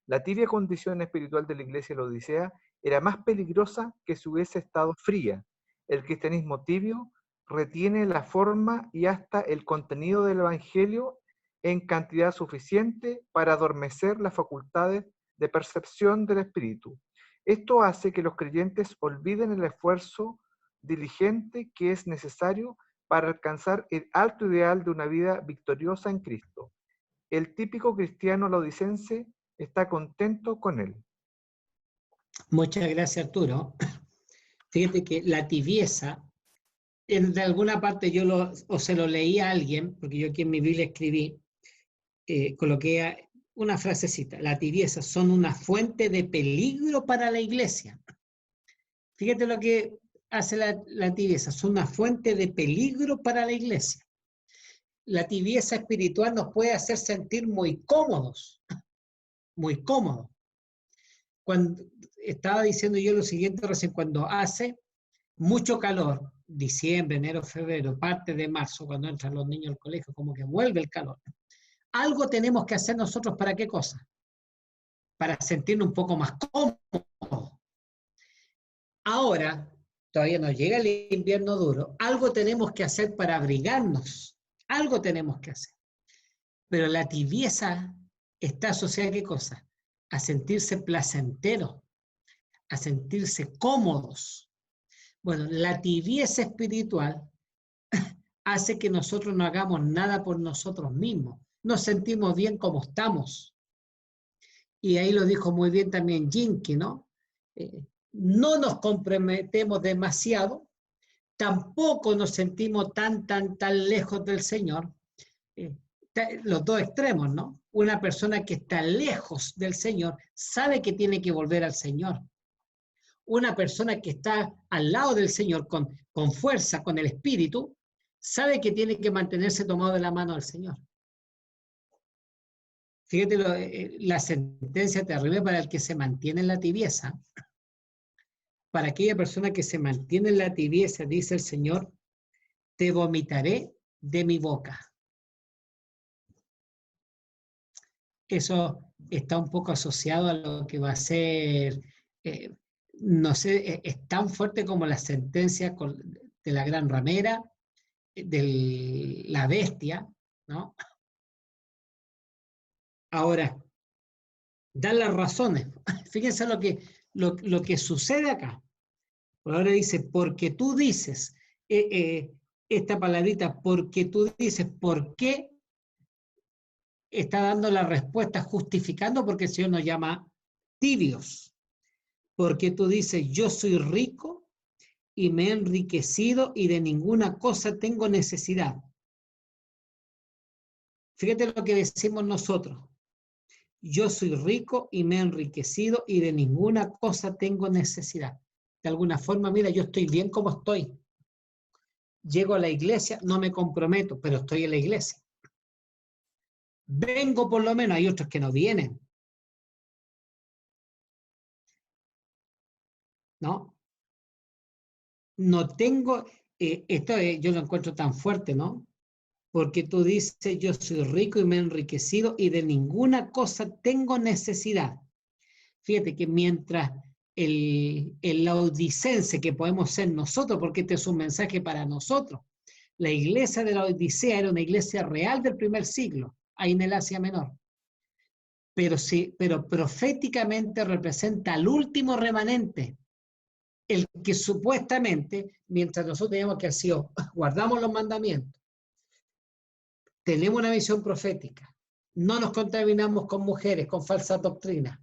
La tibia condición espiritual de la iglesia de la Odisea era más peligrosa que si hubiese estado fría. El cristianismo tibio retiene la forma y hasta el contenido del evangelio en cantidad suficiente para adormecer las facultades de percepción del espíritu. Esto hace que los creyentes olviden el esfuerzo diligente que es necesario para alcanzar el alto ideal de una vida victoriosa en Cristo. El típico cristiano laodicense está contento con él. Muchas gracias, Arturo. Fíjate que la tibieza, de alguna parte o se lo leí a alguien, porque yo aquí en mi Biblia escribí, coloqué una frasecita: la tibieza son una fuente de peligro para la iglesia. Fíjate lo que hace la tibieza, son una fuente de peligro para la iglesia. La tibieza espiritual nos puede hacer sentir muy cómodos, muy cómodos. Cuando estaba diciendo yo lo siguiente recién, cuando hace mucho calor, diciembre, enero, febrero, parte de marzo, cuando entran los niños al colegio, como que vuelve el calor. Algo tenemos que hacer nosotros, ¿para qué cosa? Para sentirnos un poco más cómodos. Ahora, todavía no llega el invierno duro, algo tenemos que hacer para abrigarnos, algo tenemos que hacer. Pero la tibieza está asociada ¿a qué cosa? A sentirse placentero, a sentirse cómodos. Bueno, la tibieza espiritual hace que nosotros no hagamos nada por nosotros mismos. Nos sentimos bien como estamos. Y ahí lo dijo muy bien también Jinky, ¿no? No nos comprometemos demasiado, tampoco nos sentimos tan lejos del Señor. Los dos extremos, ¿no? Una persona que está lejos del Señor sabe que tiene que volver al Señor. Una persona que está al lado del Señor con fuerza, con el Espíritu, sabe que tiene que mantenerse tomado de la mano del Señor. Fíjate la sentencia terrible para el que se mantiene en la tibieza. Para aquella persona que se mantiene en la tibieza, dice el Señor, te vomitaré de mi boca. Eso está un poco asociado a lo que va a ser, no sé, es tan fuerte como la sentencia de la gran ramera, de la bestia, ¿no? Ahora, Da las razones. Fíjense lo que sucede acá. Por ahora dice, porque tú dices, esta palabrita, porque tú dices, ¿por qué? Está dando la respuesta justificando porque el Señor nos llama tibios. Porque tú dices, yo soy rico y me he enriquecido y de ninguna cosa tengo necesidad. Fíjate lo que decimos nosotros. Yo soy rico y me he enriquecido y de ninguna cosa tengo necesidad. De alguna forma, mira, yo estoy bien como estoy. Llego a la iglesia, no me comprometo, pero estoy en la iglesia. Vengo por lo menos, hay otros que no vienen. ¿No? No tengo, esto yo lo encuentro tan fuerte, ¿no? Porque tú dices, yo soy rico y me he enriquecido y de ninguna cosa tengo necesidad. Fíjate que mientras el laodicense que podemos ser nosotros, porque este es un mensaje para nosotros, la iglesia de la Odisea era una iglesia real del primer siglo, ahí en el Asia Menor. Pero, sí, pero proféticamente representa al último remanente, el que supuestamente, mientras nosotros teníamos que hacer, guardamos los mandamientos, tenemos una visión profética, no nos contaminamos con mujeres, con falsas doctrinas,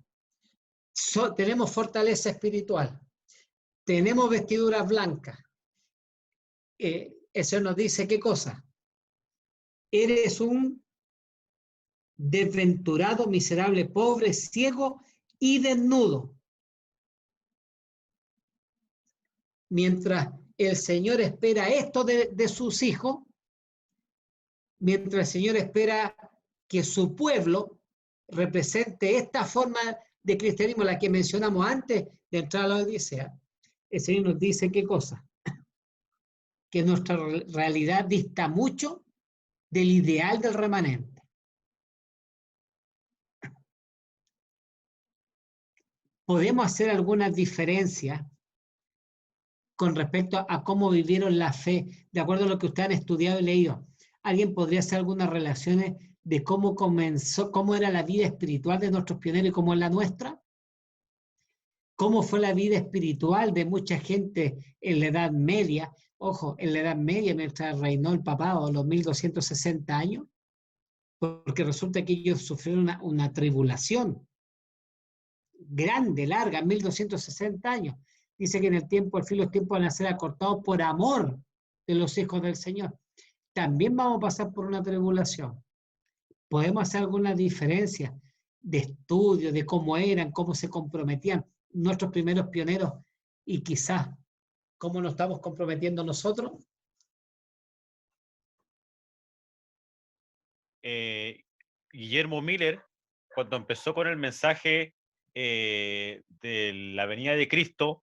tenemos fortaleza espiritual, tenemos vestiduras blancas. Eso nos dice qué cosa. Eres un desventurado, miserable, pobre, ciego y desnudo. Mientras el Señor espera esto de sus hijos, mientras el Señor espera que su pueblo represente esta forma de cristianismo, la que mencionamos antes de entrar a la Odisea, el Señor nos dice qué cosa. Que nuestra realidad dista mucho del ideal del remanente. Podemos hacer algunas diferencias con respecto a cómo vivieron la fe, de acuerdo a lo que ustedes han estudiado y leído. ¿Alguien podría hacer algunas relaciones de cómo comenzó, cómo era la vida espiritual de nuestros pioneros y cómo es la nuestra? ¿Cómo fue la vida espiritual de mucha gente en la Edad Media? Ojo, en la Edad Media, mientras reinó el papado, los 1260 años, porque resulta que ellos sufrieron una tribulación grande, larga, 1260 años. Dice que en el tiempo, al fin los tiempos van a ser acortados por amor de los hijos del Señor. También vamos a pasar por una tribulación. Podemos hacer alguna diferencia de estudio, de cómo eran, cómo se comprometían nuestros primeros pioneros y quizás cómo nos estamos comprometiendo nosotros. Guillermo Miller, cuando empezó con el mensaje de la venida de Cristo,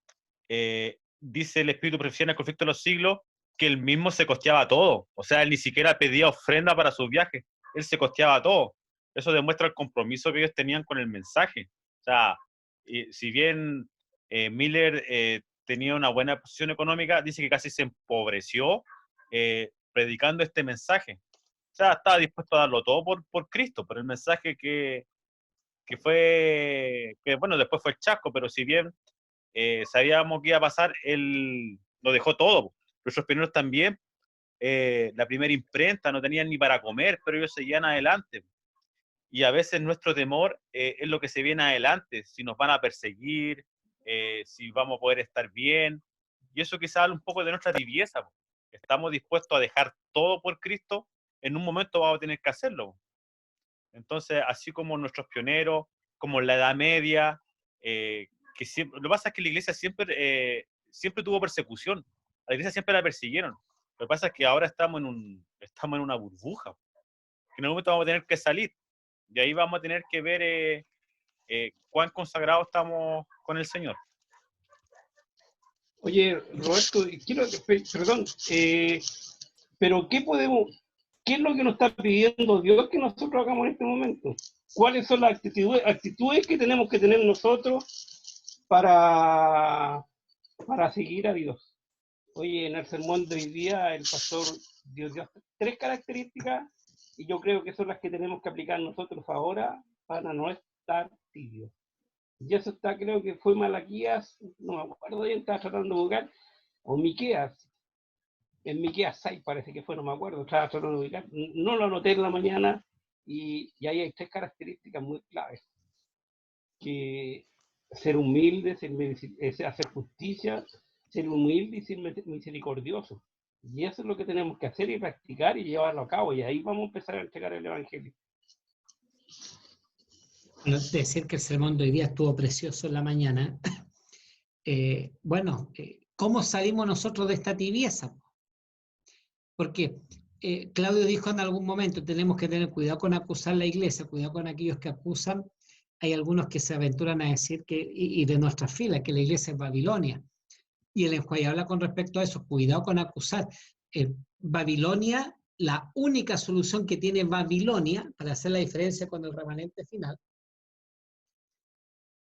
dice el Espíritu Profecía en el conflicto de los siglos que él mismo se costeaba todo. O sea, él ni siquiera pedía ofrenda para sus viajes, él se costeaba todo. Eso demuestra el compromiso que ellos tenían con el mensaje. O sea, si bien Miller tenía una buena posición económica, dice que casi se empobreció predicando este mensaje. O sea, estaba dispuesto a darlo todo por Cristo, por el mensaje que fue, que bueno, después fue el chasco, pero si bien sabíamos que iba a pasar, él lo dejó todo. Nuestros pioneros también, la primera imprenta, no tenían ni para comer, pero ellos seguían adelante. Y a veces nuestro temor es lo que se viene adelante, si nos van a perseguir, si vamos a poder estar bien. Y eso quizá habla un poco de nuestra tibieza. Estamos dispuestos a dejar todo por Cristo, en un momento vamos a tener que hacerlo. Entonces, así como nuestros pioneros, como la Edad Media, que siempre, lo que pasa es que la iglesia siempre tuvo persecución. A la iglesia siempre la persiguieron. Lo que pasa es que ahora estamos en una burbuja, que en algún momento vamos a tener que salir. Y ahí vamos a tener que ver cuán consagrados estamos con el Señor. Oye, Roberto, perdón, pero ¿qué es lo que nos está pidiendo Dios que nosotros hagamos en este momento? ¿Cuáles son las actitudes que tenemos que tener nosotros para seguir a Dios? Oye, en el sermón de hoy día el pastor dio 3 características y yo creo que son las que tenemos que aplicar nosotros ahora para estar tibios. Y eso está, creo que fue Malaquías, no me acuerdo bien, estaba tratando de buscar, o Miqueas, en Miqueas 6 parece que fue, no me acuerdo, estaba tratando de ubicar, no lo anoté en la mañana, y ahí hay 3 características muy claves, que ser humilde, hacer justicia, ser humilde y ser misericordioso. Y eso es lo que tenemos que hacer y practicar y llevarlo a cabo, y ahí vamos a empezar a entregar el Evangelio. Bueno, decir que el sermón de hoy día estuvo precioso en la mañana. ¿Cómo salimos nosotros de esta tibieza? Porque Claudio dijo en algún momento, tenemos que tener cuidado con acusar la iglesia, cuidado con aquellos que acusan. Hay algunos que se aventuran a decir que, y de nuestra fila, que la iglesia es Babilonia. Y el enjuague habla con respecto a eso, cuidado con acusar. Babilonia, la única solución que tiene Babilonia, para hacer la diferencia con el remanente final,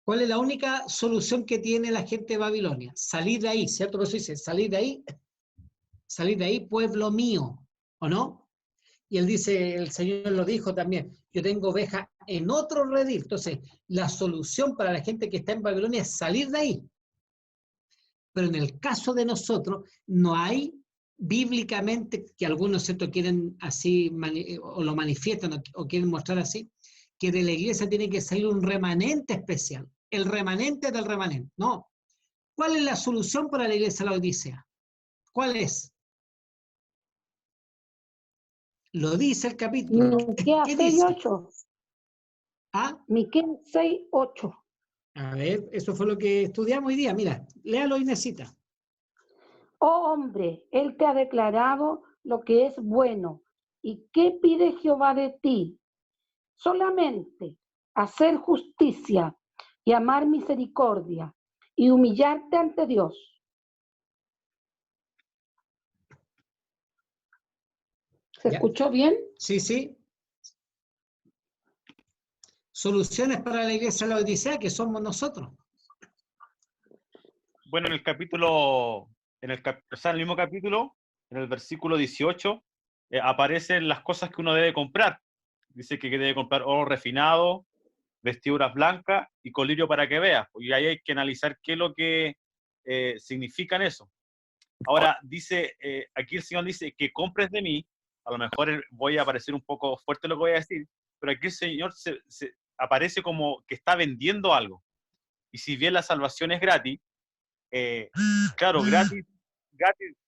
¿cuál es la única solución que tiene la gente de Babilonia? Salir de ahí, ¿cierto? Por eso dice, salir de ahí, pueblo mío, ¿o no? Y él dice, el Señor lo dijo también, yo tengo ovejas en otro redil. Entonces, la solución para la gente que está en Babilonia es salir de ahí. Pero en el caso de nosotros, no hay bíblicamente, que algunos ¿cierto? Quieren así, o lo manifiestan, o quieren mostrar así, que de la iglesia tiene que salir un remanente especial. El remanente del remanente. No. ¿Cuál es la solución para la iglesia de la Odisea? ¿Cuál es? Lo dice el capítulo. Miqueas ¿Qué 6, dice? 8. ¿Ah? Miqueas 6, 8. A ver, eso fue lo que estudiamos hoy día. Mira, léalo, Inesita. Oh hombre, él te ha declarado lo que es bueno. ¿Y qué pide Jehová de ti? Solamente hacer justicia y amar misericordia y humillarte ante Dios. ¿Se escuchó bien? Sí, sí. Soluciones para la iglesia de la Odisea, que somos nosotros. Bueno, en el capítulo, en el mismo capítulo, en el versículo 18, aparecen las cosas que uno debe comprar. Dice que debe comprar oro refinado, vestiduras blancas y colirio para que veas. Y ahí hay que analizar qué es lo que significan eso. Ahora, dice, aquí el Señor dice que compres de mí. A lo mejor voy a parecer un poco fuerte lo que voy a decir, pero aquí el Señor se aparece como que está vendiendo algo. Y si bien la salvación es gratis, claro, gratis,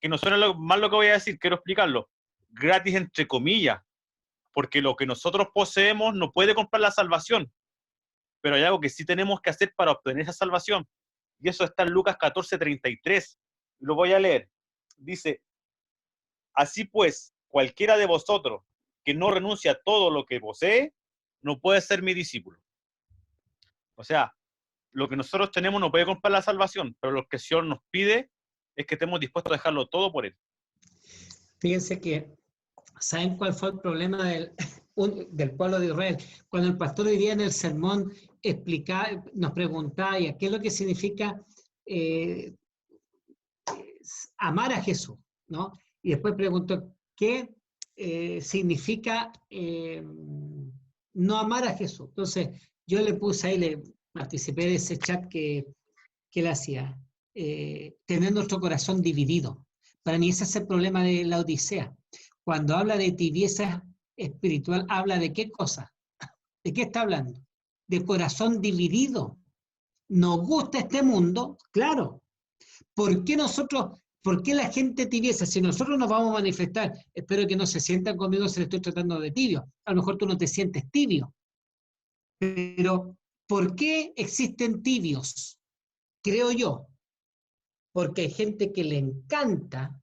que no suena mal lo que voy a decir, quiero explicarlo. Gratis entre comillas, porque lo que nosotros poseemos no puede comprar la salvación, pero hay algo que sí tenemos que hacer para obtener esa salvación, y eso está en Lucas 14:33, lo voy a leer. Dice, así pues, cualquiera de vosotros que no renuncia a todo lo que posee, no puede ser mi discípulo. O sea, lo que nosotros tenemos no puede comprar la salvación, pero lo que el Señor nos pide es que estemos dispuestos a dejarlo todo por Él. Fíjense que, ¿saben cuál fue el problema del pueblo de Israel? Cuando el pastor hoy día en el sermón nos preguntaba, ¿qué es lo que significa amar a Jesús? ¿No? Y después preguntó, ¿qué significa no amar a Jesús? Entonces, yo le puse ahí, participé de ese chat que él hacía, tener nuestro corazón dividido. Para mí ese es el problema de la Odisea. Cuando habla de tibieza espiritual, ¿habla de qué cosa? ¿De qué está hablando? De corazón dividido. ¿Nos gusta este mundo? Claro. ¿Por qué la gente tibieza? Si nosotros nos vamos a manifestar, espero que no se sientan conmigo si le estoy tratando de tibio. A lo mejor tú no te sientes tibio. Pero, ¿por qué existen tibios? Creo yo, porque hay gente que le encanta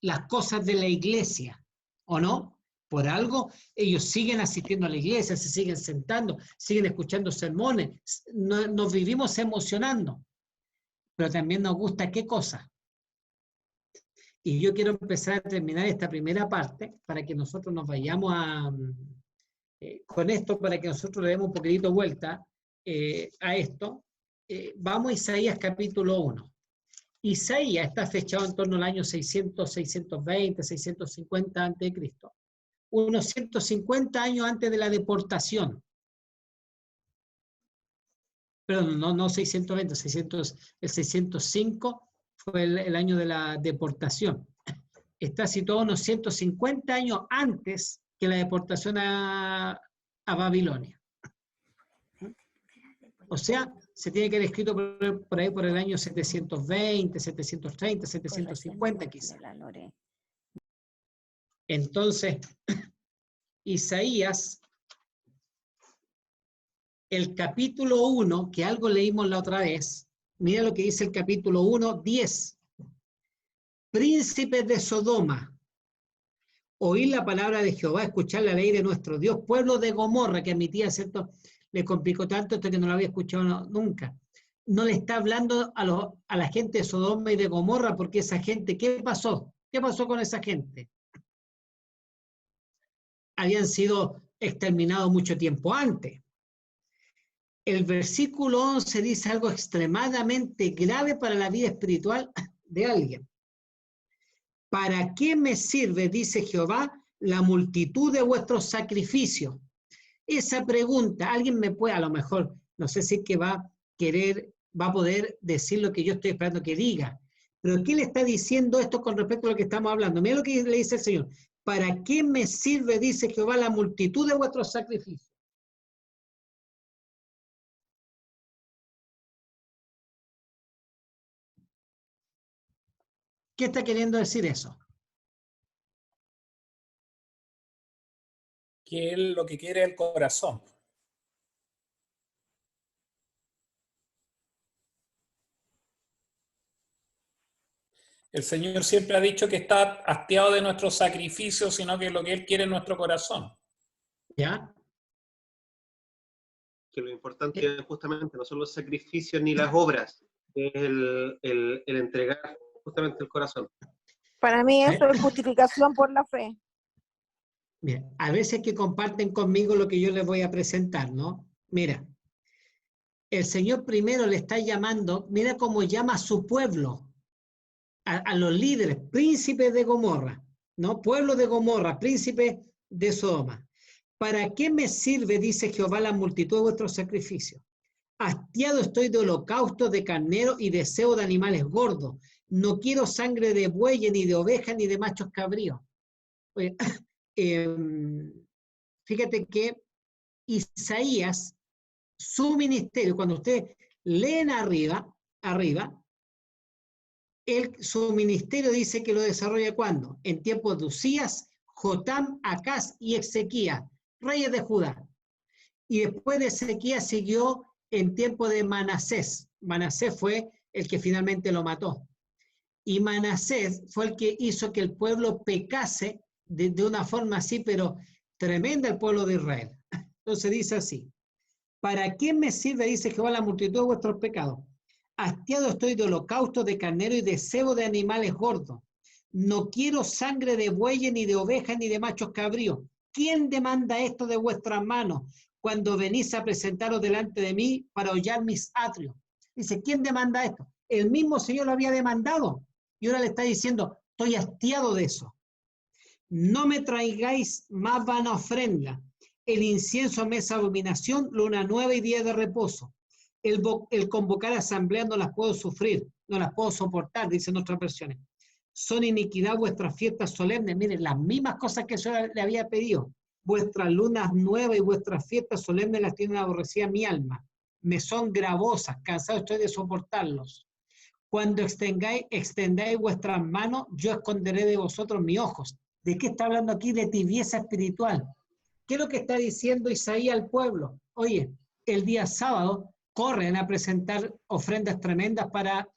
las cosas de la iglesia, ¿o no? Por algo, ellos siguen asistiendo a la iglesia, se siguen sentando, siguen escuchando sermones, nos vivimos emocionando, pero también nos gusta ¿qué cosa? Y yo quiero empezar a terminar esta primera parte para que nosotros nos vayamos con esto, para que nosotros le demos un poquitito vuelta a esto. Vamos a Isaías capítulo 1. Isaías está fechado en torno al año 600, 620, 650 a.C., unos 150 años antes de la deportación. Perdón, no 620, el 605 fue el año de la deportación. Está situado unos 150 años antes que la deportación a Babilonia. O sea, se tiene que haber escrito por ahí por el año 720, 730, 750 quizás. Entonces, Isaías, el capítulo 1, que algo leímos la otra vez, mira lo que dice el capítulo 1, 10. Príncipes de Sodoma, oír la palabra de Jehová, escuchar la ley de nuestro Dios. Pueblo de Gomorra, que admitía, ¿cierto? Le complicó tanto esto que no lo había escuchado nunca. No le está hablando a la gente de Sodoma y de Gomorra, porque esa gente, ¿qué pasó? ¿Qué pasó con esa gente? Habían sido exterminados mucho tiempo antes. El versículo 11 dice algo extremadamente grave para la vida espiritual de alguien. ¿Para qué me sirve, dice Jehová, la multitud de vuestros sacrificios? Esa pregunta, alguien me puede, a lo mejor, no sé si es que va a poder decir lo que yo estoy esperando que diga, pero ¿qué le está diciendo esto con respecto a lo que estamos hablando? Mira lo que le dice el Señor. ¿Para qué me sirve, dice Jehová, la multitud de vuestros sacrificios? ¿Qué está queriendo decir eso? Que Él lo que quiere es el corazón. El Señor siempre ha dicho que está hastiado de nuestros sacrificios, sino que lo que Él quiere es nuestro corazón. ¿Ya? Que lo importante es justamente no son los sacrificios ni las obras, es el entregar justamente el corazón. Para mí eso es justificación por la fe. Bien, a veces que comparten conmigo lo que yo les voy a presentar, ¿no? Mira, el Señor primero le está llamando, mira cómo llama a su pueblo, a los líderes, príncipes de Gomorra, ¿no? Pueblo de Gomorra, príncipes de Sodoma. ¿Para qué me sirve, dice Jehová, la multitud de vuestros sacrificios? Hastiado estoy de holocausto, de carnero y deseo de animales gordos. No quiero sangre de bueyes, ni de ovejas, ni de machos cabríos. Oye, fíjate que Isaías, su ministerio, cuando ustedes leen arriba, su ministerio dice que lo desarrolla ¿cuándo? En tiempos de Usías, Jotam, Acaz y Ezequías, reyes de Judá. Y después de Ezequías siguió en tiempo de Manasés. Manasés fue el que finalmente lo mató. Y Manasés fue el que hizo que el pueblo pecase de una forma así, pero tremenda, el pueblo de Israel. Entonces dice así: ¿para qué me sirve, dice Jehová, la multitud de vuestros pecados? Hastiado estoy de holocausto, de carnero y de cebo de animales gordos. No quiero sangre de bueyes, ni de ovejas, ni de machos cabríos. ¿Quién demanda esto de vuestras manos cuando venís a presentaros delante de mí para hollar mis atrios? Dice, ¿quién demanda esto? El mismo Señor lo había demandado. Y ahora le está diciendo, estoy hastiado de eso. No me traigáis más vana ofrenda. El incienso me es abominación, luna nueva y día de reposo. El convocar asamblea no las puedo sufrir, no las puedo soportar, dicen otras versiones. Son iniquidad vuestras fiestas solemnes. Miren, las mismas cosas que yo le había pedido. Vuestras lunas nuevas y vuestras fiestas solemnes las tienen aborrecida mi alma. Me son gravosas, cansado estoy de soportarlos. Cuando extendáis vuestras manos, yo esconderé de vosotros mis ojos. ¿De qué está hablando aquí? De tibieza espiritual. ¿Qué es lo que está diciendo Isaías al pueblo? Oye, el día sábado corren a presentar ofrendas tremendas para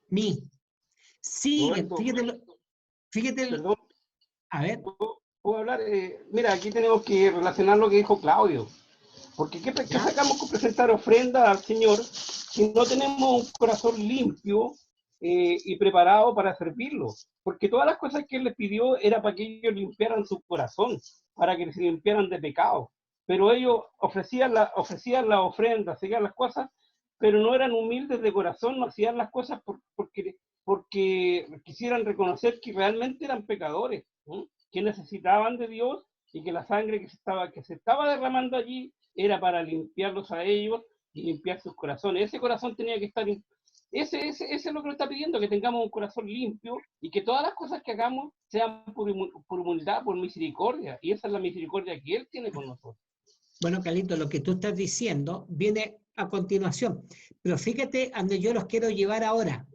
mí. Siguen, fíjate, Perdón. A ver. ¿Puedo hablar? Mira, aquí tenemos que relacionar lo que dijo Claudio. Porque ¿qué sacamos con presentar ofrendas al Señor si no tenemos un corazón limpio y preparado para servirlo? Porque todas las cosas que Él les pidió era para que ellos limpiaran su corazón, para que se limpiaran de pecado. Pero ellos ofrecían la ofrenda, hacían las cosas, pero no eran humildes de corazón, no hacían las cosas porque quisieran reconocer que realmente eran pecadores, ¿no? Que necesitaban de Dios y que la sangre que se estaba derramando allí era para limpiarlos a ellos y limpiar sus corazones. Ese corazón tenía que estar, ese es lo que nos está pidiendo, que tengamos un corazón limpio y que todas las cosas que hagamos sean por humildad, por misericordia, y esa es la misericordia que Él tiene con nosotros. Bueno, Carlito, lo que tú estás diciendo viene a continuación, pero fíjate a donde yo los quiero llevar ahora.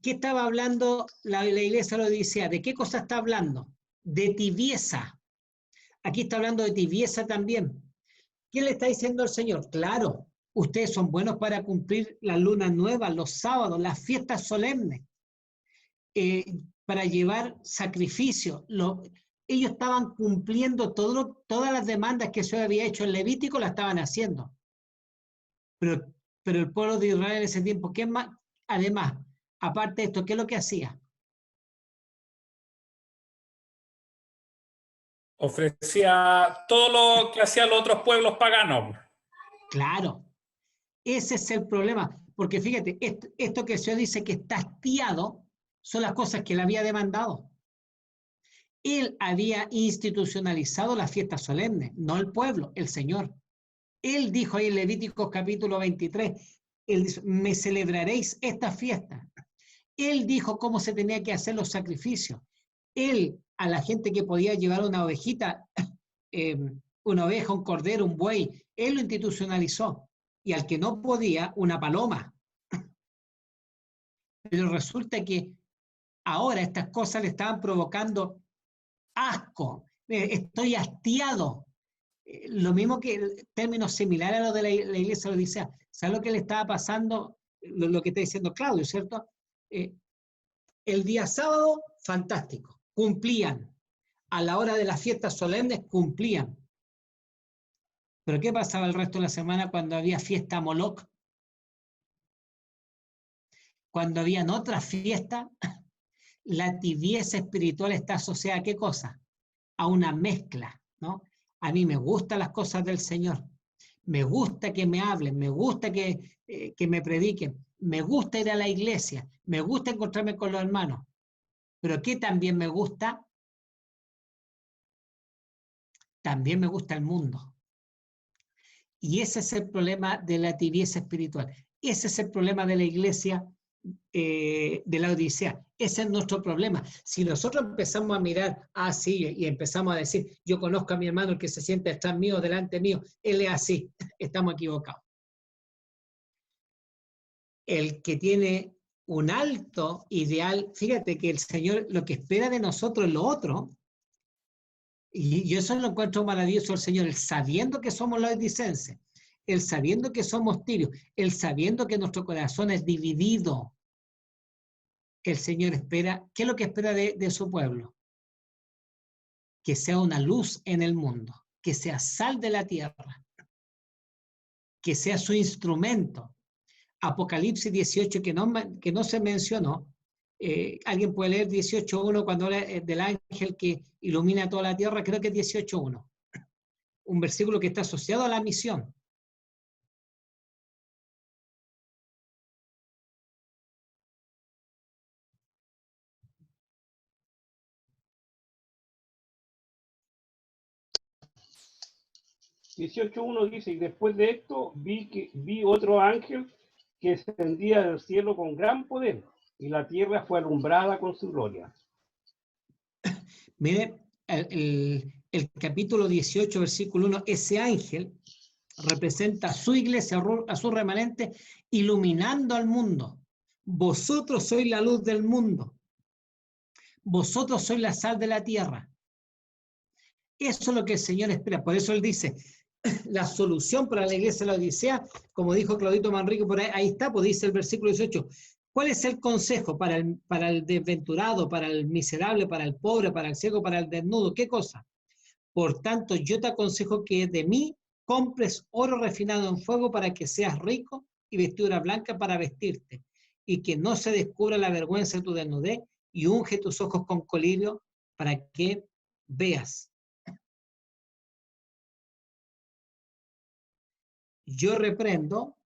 ¿Qué estaba hablando la iglesia de la Odisea? ¿De qué cosa está hablando? De tibieza. Aquí está hablando de tibieza también. ¿Qué le está diciendo el Señor? Claro, ustedes son buenos para cumplir las lunas nuevas, los sábados, las fiestas solemnes, para llevar sacrificios. Ellos estaban cumpliendo todas las demandas que se había hecho en Levítico, las estaban haciendo. Pero el pueblo de Israel en ese tiempo, ¿qué más? Además, aparte de esto, ¿qué es lo que hacía? Ofrecía todo lo que hacían los otros pueblos paganos. Claro, ese es el problema, porque fíjate, esto que el Señor dice que está hastiado, son las cosas que él había demandado. Él había institucionalizado las fiestas solemnes, no el pueblo, el Señor. Él dijo ahí en Levíticos capítulo 23, él dice, me celebraréis esta fiesta. Él dijo cómo se tenía que hacer los sacrificios. Él, a la gente que podía llevar una ovejita, una oveja, un cordero, un buey, él lo institucionalizó. Y al que no podía, una paloma. Pero resulta que ahora estas cosas le estaban provocando asco. Estoy hastiado. Lo mismo que términos similares a los de la iglesia de Odisea. ¿Sabes lo que le estaba pasando? Lo que está diciendo Claudio, ¿cierto? El día sábado, fantástico. Cumplían. A la hora de las fiestas solemnes, cumplían. ¿Pero qué pasaba el resto de la semana cuando había fiesta Moloch? Cuando habían otras fiestas, la tibieza espiritual está asociada a ¿qué cosa? A una mezcla, ¿no? A mí me gustan las cosas del Señor. Me gusta que me hablen, me gusta que me prediquen, me gusta ir a la iglesia, me gusta encontrarme con los hermanos. Pero ¿qué también me gusta? También me gusta el mundo. Y ese es el problema de la tibieza espiritual. Ese es el problema de la iglesia de la Odisea. Ese es nuestro problema. Si nosotros empezamos a mirar así y empezamos a decir, yo conozco a mi hermano el que se siente detrás mío, delante mío, él es así, estamos equivocados. El que tiene un alto ideal, fíjate que el Señor lo que espera de nosotros es lo otro, y yo eso lo encuentro maravilloso el Señor, el sabiendo que somos los odicenses, el sabiendo que somos tirios, el sabiendo que nuestro corazón es dividido. El Señor espera, ¿qué es lo que espera de su pueblo? Que sea una luz en el mundo, que sea sal de la tierra, que sea su instrumento. Apocalipsis 18, que no se mencionó, alguien puede leer 18.1 cuando habla del ángel que ilumina toda la tierra, creo que es 18.1, un versículo que está asociado a la misión. (18.1) dice, y después de esto vi otro ángel que descendía del cielo con gran poder, y la tierra fue alumbrada con su gloria. Mire, el capítulo 18, versículo 1, ese ángel representa a su iglesia, a su remanente, iluminando al mundo. Vosotros sois la luz del mundo. Vosotros sois la sal de la tierra. Eso es lo que el Señor espera. Por eso Él dice, la solución para la iglesia de la Odisea, como dijo Claudito Manrique, por ahí está, pues dice el versículo 18, ¿cuál es el consejo para el desventurado, para el miserable, para el pobre, para el ciego, para el desnudo? ¿Qué cosa? Por tanto, yo te aconsejo que de mí compres oro refinado en fuego para que seas rico y vestidura blanca para vestirte, y que no se descubra la vergüenza de tu desnudez, y unge tus ojos con colirio para que veas. Yo reprendo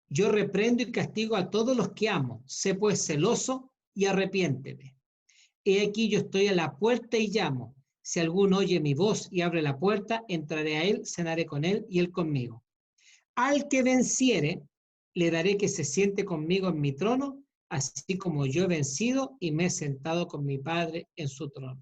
y castigo a todos los que amo. Sé pues celoso y arrepiéntete. He aquí yo estoy a la puerta y llamo. Si alguno oye mi voz y abre la puerta, entraré a él, cenaré con él y él conmigo. Al que venciere, le daré que se siente conmigo en mi trono, así como yo he vencido y me he sentado con mi Padre en su trono.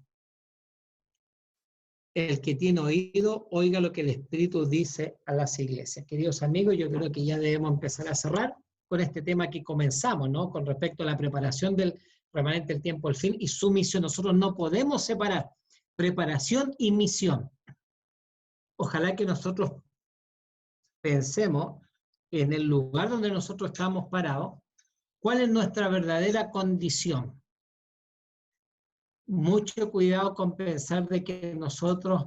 El que tiene oído, oiga lo que el Espíritu dice a las iglesias. Queridos amigos, yo creo que ya debemos empezar a cerrar con este tema que comenzamos, ¿no? Con respecto a la preparación del remanente del tiempo del fin y su misión. Nosotros no podemos separar preparación y misión. Ojalá que nosotros pensemos en el lugar donde nosotros estamos parados, cuál es nuestra verdadera condición. Mucho cuidado con pensar de que nosotros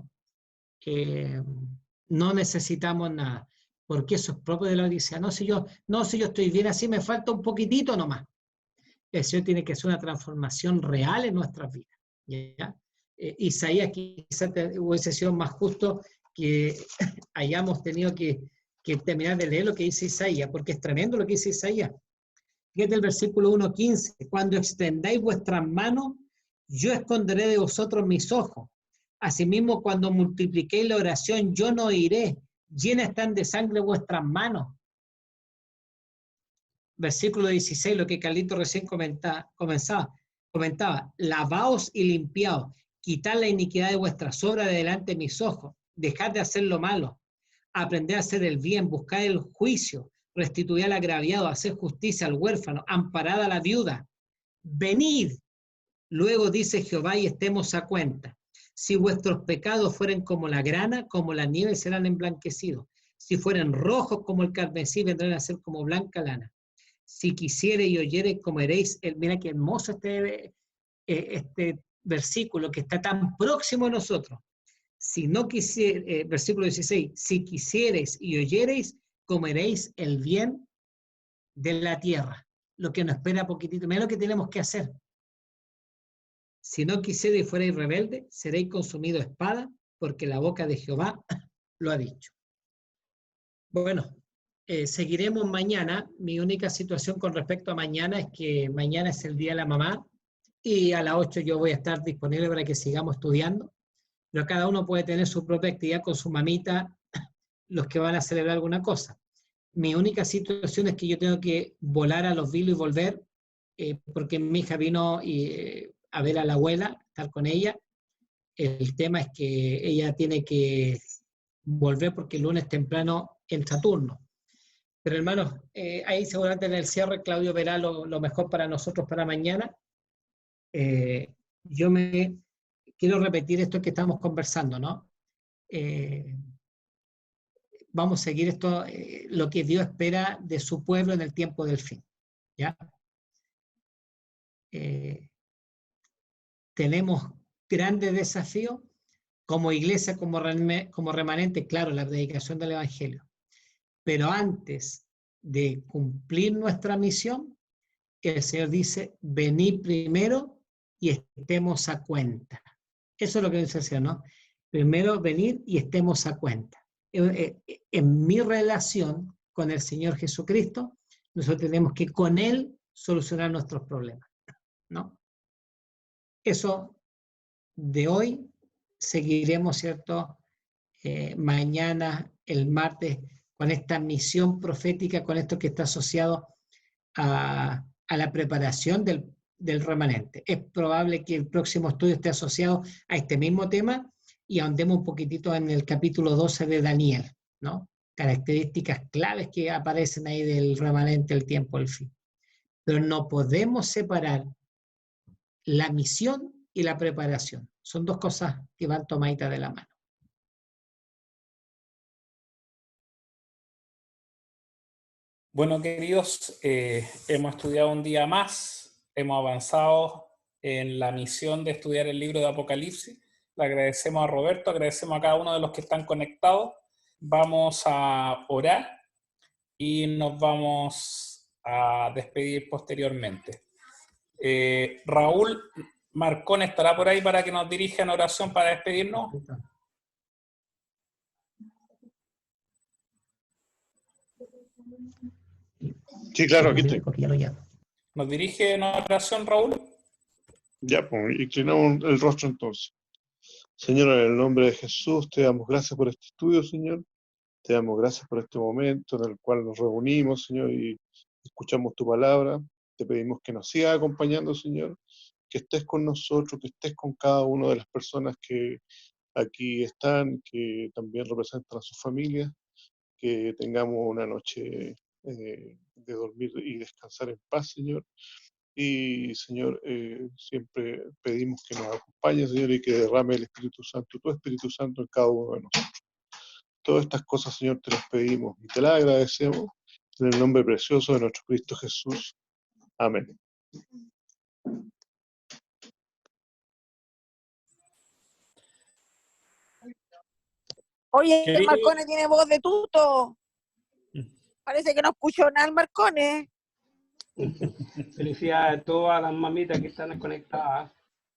no necesitamos nada, porque eso es propio de la Odisea. No, si yo estoy bien así, me falta un poquitito nomás. El Señor tiene que hacer una transformación real en nuestras vidas. ¿Ya? Isaías quizás hubiese sido más justo que hayamos tenido que terminar de leer lo que dice Isaías, porque es tremendo lo que dice Isaías. Fíjate el versículo 1:15, cuando extendáis vuestras manos, yo esconderé de vosotros mis ojos. Asimismo, cuando multipliquéis la oración, yo no iré. Llenas están de sangre vuestras manos. Versículo 16, lo que Carlito recién comentaba. Lavaos y limpiaos. Quitad la iniquidad de vuestras obras de delante de mis ojos. Dejad de hacer lo malo. Aprended a hacer el bien. Buscad el juicio. Restituid al agraviado. Haced justicia al huérfano. Amparad a la viuda. Venid. Luego dice Jehová, y estemos a cuenta. Si vuestros pecados fueren como la grana, como la nieve serán emblanquecidos. Si fueren rojos como el carmesí, vendrán a ser como blanca lana. Si quisiere y oyere, comeréis. Mira qué hermoso este versículo que está tan próximo a nosotros. Si no quisiere, versículo 16, si quisiereis y oyereis, comeréis el bien de la tierra. Lo que nos espera poquitito. Mira lo que tenemos que hacer. Si no quisiera y fuerais rebelde, seréis consumido a espada, porque la boca de Jehová lo ha dicho. Bueno, seguiremos mañana. Mi única situación con respecto a mañana es que mañana es el Día de la Mamá y a las 8 yo voy a estar disponible para que sigamos estudiando. Pero cada uno puede tener su propia actividad con su mamita, los que van a celebrar alguna cosa. Mi única situación es que yo tengo que volar a Los Vilos y volver, porque mi hija vino a ver a la abuela, estar con ella. El tema es que ella tiene que volver porque el lunes temprano entra turno. Pero hermanos, ahí seguramente en el cierre Claudio verá lo mejor para nosotros para mañana. Yo me quiero repetir esto que estamos conversando, ¿no? Vamos a seguir esto, lo que Dios espera de su pueblo en el tiempo del fin, ¿ya? Tenemos grandes desafíos como iglesia, como remanente, claro, la predicación del Evangelio. Pero antes de cumplir nuestra misión, el Señor dice, venid primero y estemos a cuenta. Eso es lo que dice el Señor, ¿no? Primero venid y estemos a cuenta. En mi relación con el Señor Jesucristo, nosotros tenemos que con Él solucionar nuestros problemas, ¿no? Eso de hoy seguiremos, ¿cierto? Mañana, el martes, con esta misión profética, con esto que está asociado a la preparación del remanente. Es probable que el próximo estudio esté asociado a este mismo tema y ahondemos un poquitito en el capítulo 12 de Daniel, ¿no? Características claves que aparecen ahí del remanente, el tiempo, el fin. Pero no podemos separar la misión y la preparación. Son dos cosas que van tomaditas de la mano. Bueno, queridos, hemos estudiado un día más, hemos avanzado en la misión de estudiar el libro de Apocalipsis. Le agradecemos a Roberto, agradecemos a cada uno de los que están conectados. Vamos a orar y nos vamos a despedir posteriormente. Raúl Marcón estará por ahí para que nos dirija en oración para despedirnos. Sí, claro, aquí estoy. ¿Nos dirige en oración, Raúl? Ya, pues, inclinamos el rostro entonces. Señor, en el nombre de Jesús, te damos gracias por este estudio, Señor. Te damos gracias por este momento en el cual nos reunimos, Señor, y escuchamos tu palabra. Te pedimos que nos sigas acompañando, Señor, que estés con nosotros, que estés con cada una de las personas que aquí están, que también representan a sus familias, que tengamos una noche de dormir y descansar en paz, Señor. Y, Señor, siempre pedimos que nos acompañe, Señor, y que derrame el Espíritu Santo, tu Espíritu Santo en cada uno de nosotros. Todas estas cosas, Señor, te las pedimos y te las agradecemos en el nombre precioso de nuestro Cristo Jesús. Amén. Oye, Querido- Marcone tiene voz de tuto. Parece que no escuchó nada el Marcone. Felicidades a todas las mamitas que están conectadas.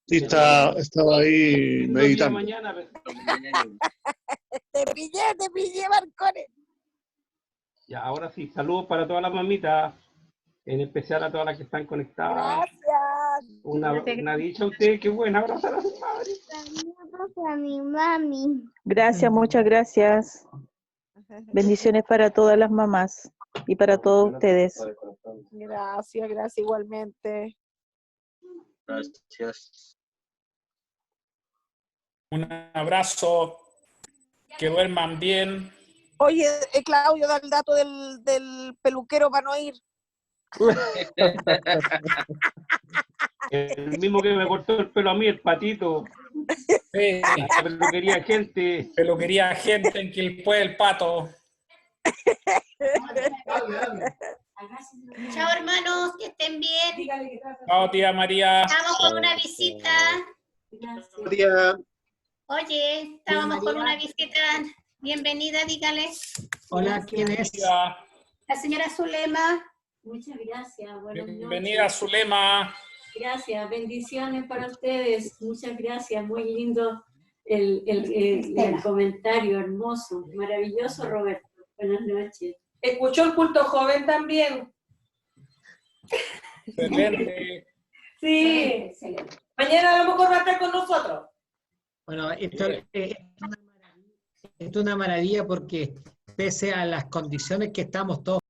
Sí, estaba ahí Lindo día meditando. mañana, Te pillé, Marcone. Ya, ahora sí, saludos para todas las mamitas, en especial a todas las que están conectadas. Gracias. Una dicha a ustedes, qué buena, abrazar a su madre. A mi mami. Gracias, muchas gracias. Bendiciones para todas las mamás y para todos ustedes. Gracias igualmente. Gracias. Un abrazo, que duerman bien. Oye, Claudio, da el dato del peluquero para no ir. El mismo que me cortó el pelo a mí, el patito. Sí. La peluquería gente. Peluquería gente en Quilpué, el Pato. Chao, hermanos, que estén bien. Chao, tía María. Estamos con una visita. Tía. Oye, estábamos con María. una visita. Bienvenida, dígale. Hola, ¿quién es? La señora Zulema. Muchas gracias. Buenas Bienvenida, noches. Zulema. Gracias. Bendiciones para ustedes. Muchas gracias. Muy lindo el comentario. Hermoso. Maravilloso, Roberto. Buenas noches. ¿Escuchó el culto joven también? Excelente. Sí. Excelente. Mañana a lo mejor va a estar con nosotros. Bueno, esto es una maravilla porque pese a las condiciones que estamos todos